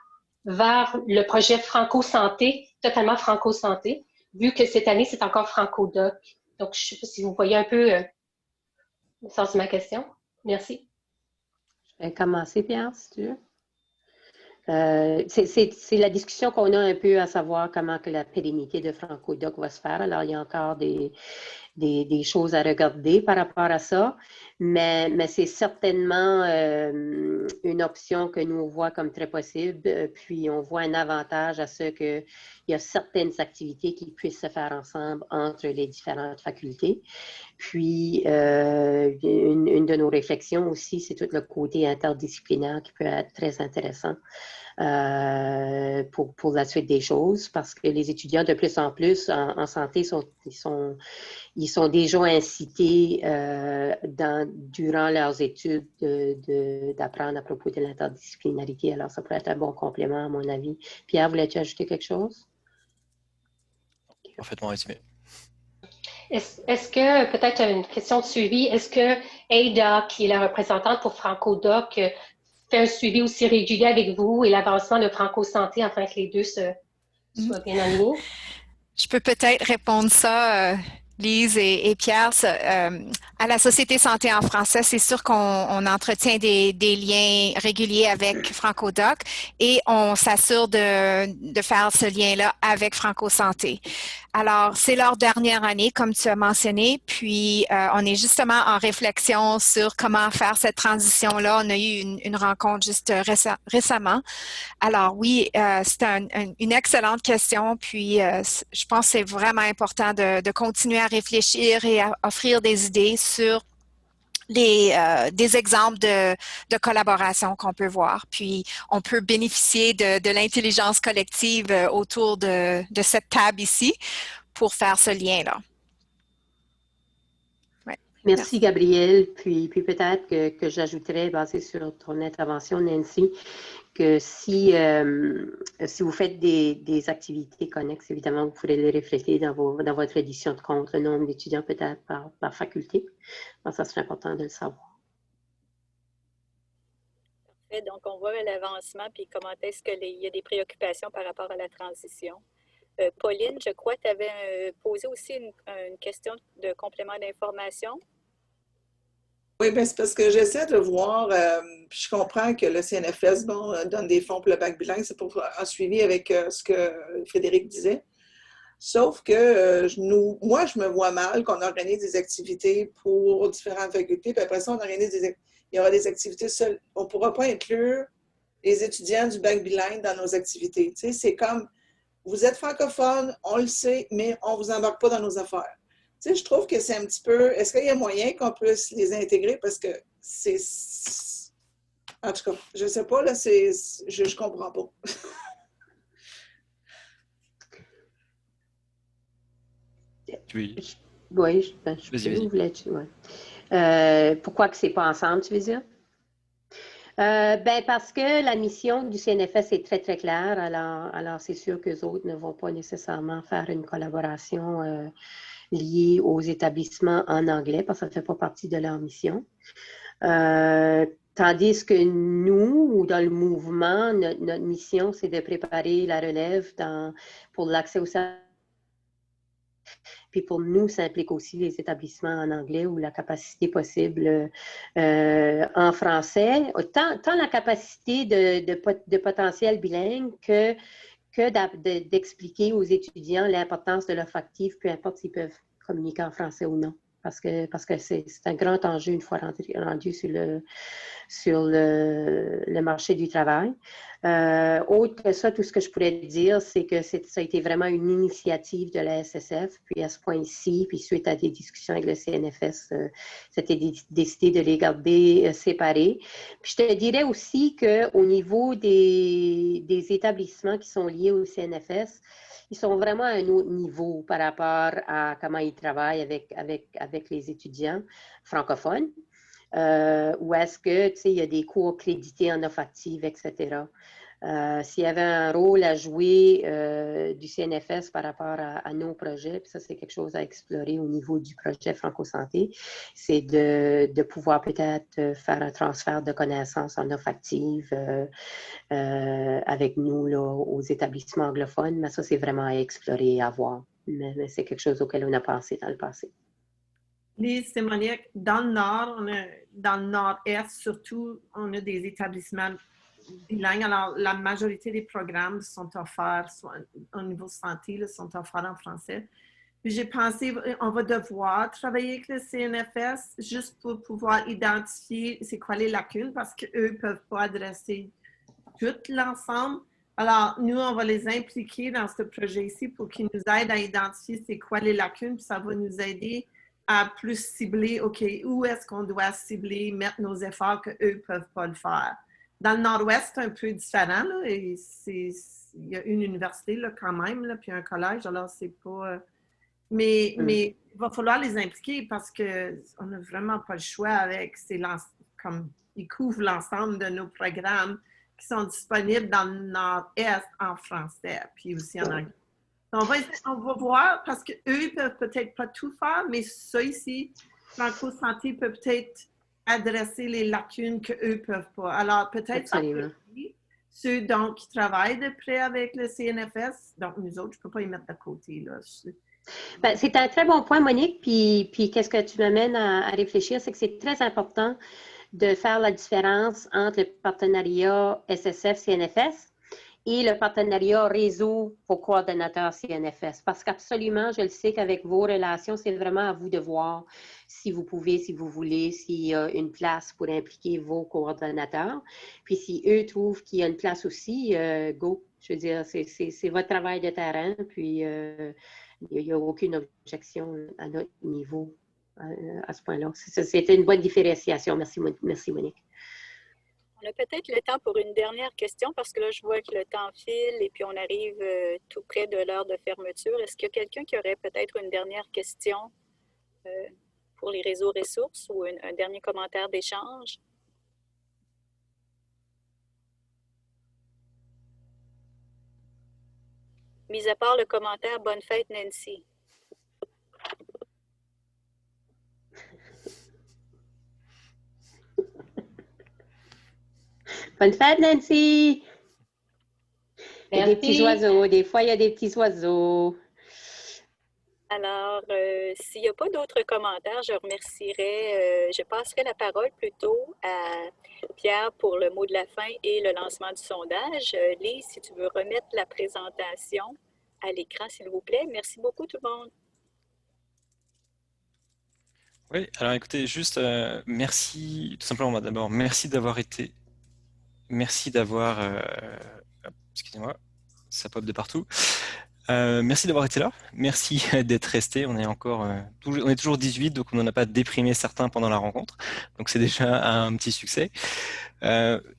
vers le projet Franco-Santé, totalement Franco-Santé, vu que cette année, c'est encore Francodoc. Donc, je ne sais pas si vous voyez un peu le sens de ma question. Merci. Je vais commencer, Pierre, si tu veux. C'est la discussion qu'on a un peu à savoir comment que la pérennité de Francodoc va se faire. Alors, il y a encore des choses à regarder par rapport à ça, mais c'est certainement une option que nous on voit comme très possible. Puis, on voit un avantage à ce qu'il y a certaines activités qui puissent se faire ensemble entre les différentes facultés. Puis, une de nos réflexions aussi, c'est tout le côté interdisciplinaire qui peut être très intéressant pour la suite des choses, parce que les étudiants, de plus en plus, en santé, ils sont déjà incités durant leurs études d'apprendre à propos de l'interdisciplinarité. Alors, ça pourrait être un bon complément, à mon avis. Pierre, voulais-tu ajouter quelque chose? Parfaitement résumé. Est-ce que, peut-être une question de suivi, est-ce que Ada, qui est la représentante pour Francodoc, fait un suivi aussi régulier avec vous et l'avancement de Franco-Santé afin que les deux soient bien alignés? Je peux peut-être répondre ça, Lise et Pierre. À la Société Santé en français, c'est sûr qu'on entretient des liens réguliers avec Francodoc et on s'assure de faire ce lien-là avec Franco-Santé. Alors, c'est leur dernière année, comme tu as mentionné, puis on est justement en réflexion sur comment faire cette transition-là. On a eu une rencontre juste récemment. Alors oui, c'est une excellente question, puis je pense que c'est vraiment important de continuer à réfléchir et à offrir des idées sur des exemples de collaboration qu'on peut voir. Puis, on peut bénéficier de l'intelligence collective autour de cette table ici pour faire ce lien-là. Ouais. Merci, Gabrielle. Puis peut-être que j'ajouterais, basé sur ton intervention, Nancy, que si vous faites des activités connexes, évidemment, vous pourrez les refléter dans votre édition de compte, le nombre d'étudiants peut-être par faculté. Donc, ça serait important de le savoir. Donc, on voit l'avancement, puis comment est-ce qu'il y a des préoccupations par rapport à la transition. Pauline, je crois que tu avais posé aussi une question de complément d'information. Oui, bien, c'est parce que j'essaie de voir, puis je comprends que le CNFS donne des fonds pour le bac bilingue, c'est pour un suivi avec ce que Frédéric disait. Sauf que moi, je me vois mal qu'on organise des activités pour différentes facultés, puis après ça, il y aura des activités seules. On ne pourra pas inclure les étudiants du bac bilingue dans nos activités. Tu sais, c'est comme, vous êtes francophone, on le sait, mais on ne vous embarque pas dans nos affaires. Tu sais, je trouve que c'est un petit peu... Est-ce qu'il y a moyen qu'on puisse les intégrer? Parce que c'est... En tout cas, je ne sais pas, là, je ne comprends pas. Oui. Oui, je peux. Ouais. Pourquoi que ce n'est pas ensemble, tu veux dire? Parce que la mission du CNFS est très, très claire. Alors c'est sûr qu'eux autres ne vont pas nécessairement faire une collaboration liée aux établissements en anglais, parce que ça ne fait pas partie de leur mission. Tandis que nous, dans le mouvement, notre mission, c'est de préparer la relève pour l'accès au service. Puis pour nous, ça implique aussi les établissements en anglais ou la capacité possible en français. Tant la capacité de potentiel bilingue que d'expliquer aux étudiants l'importance de l'offre active, peu importe s'ils peuvent communiquer en français ou non. Parce que c'est un grand enjeu une fois rendu sur le marché du travail. Autre que ça, tout ce que je pourrais dire, c'est que ça a été vraiment une initiative de la SSF, puis à ce point-ci, puis suite à des discussions avec le CNFS, c'était décidé de les garder séparés. Puis je te dirais aussi qu'au niveau des établissements qui sont liés au CNFS, ils sont vraiment à un autre niveau par rapport à comment ils travaillent avec les étudiants francophones. Ou est-ce que, tu sais, il y a des cours crédités en offre active, etc. S'il y avait un rôle à jouer du CNFS par rapport à nos projets, puis ça, c'est quelque chose à explorer au niveau du projet Franco-Santé, c'est de pouvoir peut-être faire un transfert de connaissances en offre active avec nous là, aux établissements anglophones, mais ça, c'est vraiment à explorer et à voir. Mais c'est quelque chose auquel on a pensé dans le passé. Lise, c'est Monique. Dans le Nord, dans le Nord-Est surtout, on a des établissements bilingues. Alors, la majorité des programmes sont offerts, soit au niveau santé, là, sont offerts en français. Puis j'ai pensé, on va devoir travailler avec le CNFS juste pour pouvoir identifier c'est quoi les lacunes parce qu'eux ne peuvent pas adresser tout l'ensemble. Alors, nous, on va les impliquer dans ce projet ici pour qu'ils nous aident à identifier c'est quoi les lacunes, puis ça va nous aider à plus cibler, OK, où est-ce qu'on doit cibler, mettre nos efforts qu'eux ne peuvent pas le faire. Dans le Nord-Ouest, c'est un peu différent, là, et il y a une université là, quand même, là, puis un collège, alors c'est pas... Mais il va falloir les impliquer parce qu'on n'a vraiment pas le choix avec comme ils couvrent l'ensemble de nos programmes qui sont disponibles dans le Nord-Est en français, puis aussi en anglais. On va voir parce qu'eux ne peuvent peut-être pas tout faire, mais ça ici, Franco-Santé peut peut-être adresser les lacunes qu'eux ne peuvent pas. Alors, peut-être ceux donc, qui travaillent de près avec le CNFS, donc nous autres, je ne peux pas y mettre de côté. Là. Ben, c'est un très bon point, Monique. Puis qu'est-ce que tu m'amènes à réfléchir, c'est que c'est très important de faire la différence entre le partenariat SSF-CNFS et le partenariat réseau aux coordonnateurs CNFS. Parce qu'absolument, je le sais qu'avec vos relations, c'est vraiment à vous de voir si vous pouvez, si vous voulez, s'il y a une place pour impliquer vos coordonnateurs. Puis si eux trouvent qu'il y a une place aussi, go. Je veux dire, c'est votre travail de terrain, puis il n'y a aucune objection à notre niveau à ce point-là. C'était une bonne différenciation. Merci, Monique. On a peut-être le temps pour une dernière question parce que là, je vois que le temps file et puis on arrive tout près de l'heure de fermeture. Est-ce qu'il y a quelqu'un qui aurait peut-être une dernière question pour les réseaux ressources ou un dernier commentaire d'échange? Mis à part le commentaire « Bonne fête, Nancy ». Bonne fête, Nancy! Il y a des Merci. petits oiseaux. Des fois, il y a des petits oiseaux. Alors, s'il n'y a pas d'autres commentaires, je passerai la parole plutôt à Pierre pour le mot de la fin et le lancement du sondage. Lise, si tu veux remettre la présentation à l'écran, s'il vous plaît. Merci beaucoup, tout le monde. Oui, alors écoutez, juste merci, tout simplement d'abord, merci d'avoir excusez-moi, ça pop de partout. Merci d'avoir été là, merci d'être resté. On est toujours 18, donc on n'en a pas déprimé certains pendant la rencontre. Donc c'est déjà un petit succès.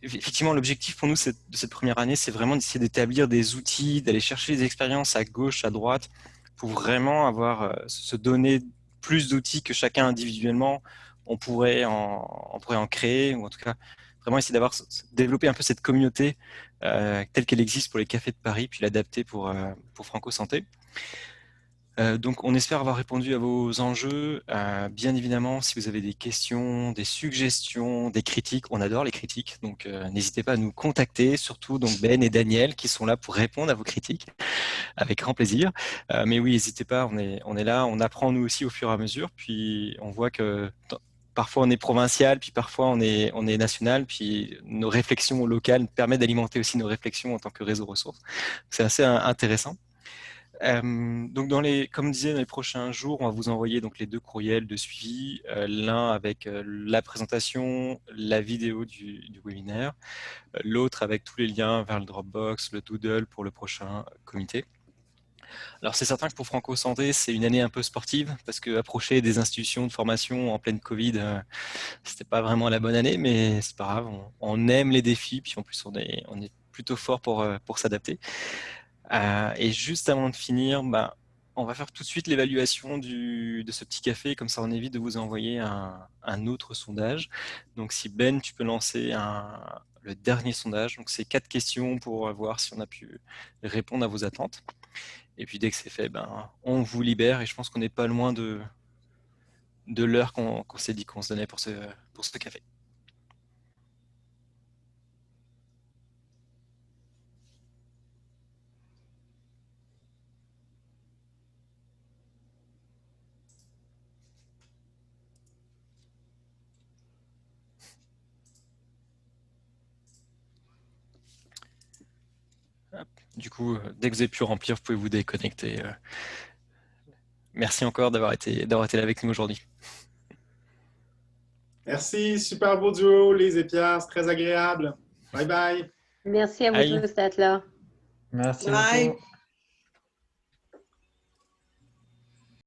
Effectivement, l'objectif pour nous de cette première année, c'est vraiment d'essayer d'établir des outils, d'aller chercher des expériences à gauche, à droite, pour vraiment se donner plus d'outils que chacun individuellement on pourrait en créer, ou en tout cas vraiment essayer développer un peu cette communauté telle qu'elle existe pour les cafés de Paris, puis l'adapter pour Franco Santé. Donc on espère avoir répondu à vos enjeux. Bien évidemment, si vous avez des questions, des suggestions, des critiques, on adore les critiques, donc n'hésitez pas à nous contacter, surtout donc Ben et Daniel qui sont là pour répondre à vos critiques, avec grand plaisir. Mais oui, n'hésitez pas, on est là, on apprend nous aussi au fur et à mesure, puis on voit que parfois on est provincial, puis parfois on est national, puis nos réflexions locales permettent d'alimenter aussi nos réflexions en tant que réseau ressources. C'est assez intéressant. Donc comme disait, dans les prochains jours, on va vous envoyer donc les 2 courriels de suivi, l'un avec la présentation, la vidéo du webinaire, l'autre avec tous les liens vers le Dropbox, le Doodle pour le prochain comité. Alors c'est certain que pour Franco Santé, c'est une année un peu sportive parce que approcher des institutions de formation en pleine Covid, c'était pas vraiment la bonne année, mais c'est pas grave, on aime les défis, puis en plus on est plutôt fort pour s'adapter. Et juste avant de finir, on va faire tout de suite l'évaluation de ce petit café, comme ça on évite de vous envoyer un autre sondage. Donc si Ben, tu peux lancer le dernier sondage, donc c'est 4 questions pour voir si on a pu répondre à vos attentes. Et puis dès que c'est fait, on vous libère et je pense qu'on n'est pas loin de l'heure qu'on s'est dit qu'on se donnait pour ce café. Du coup, dès que vous avez pu remplir, vous pouvez vous déconnecter. Merci encore d'avoir été là avec nous aujourd'hui. Merci, super beau duo, Lise et Pierre, c'est très agréable. Bye bye. Merci à vous tous d'être là. Merci Bye. beaucoup.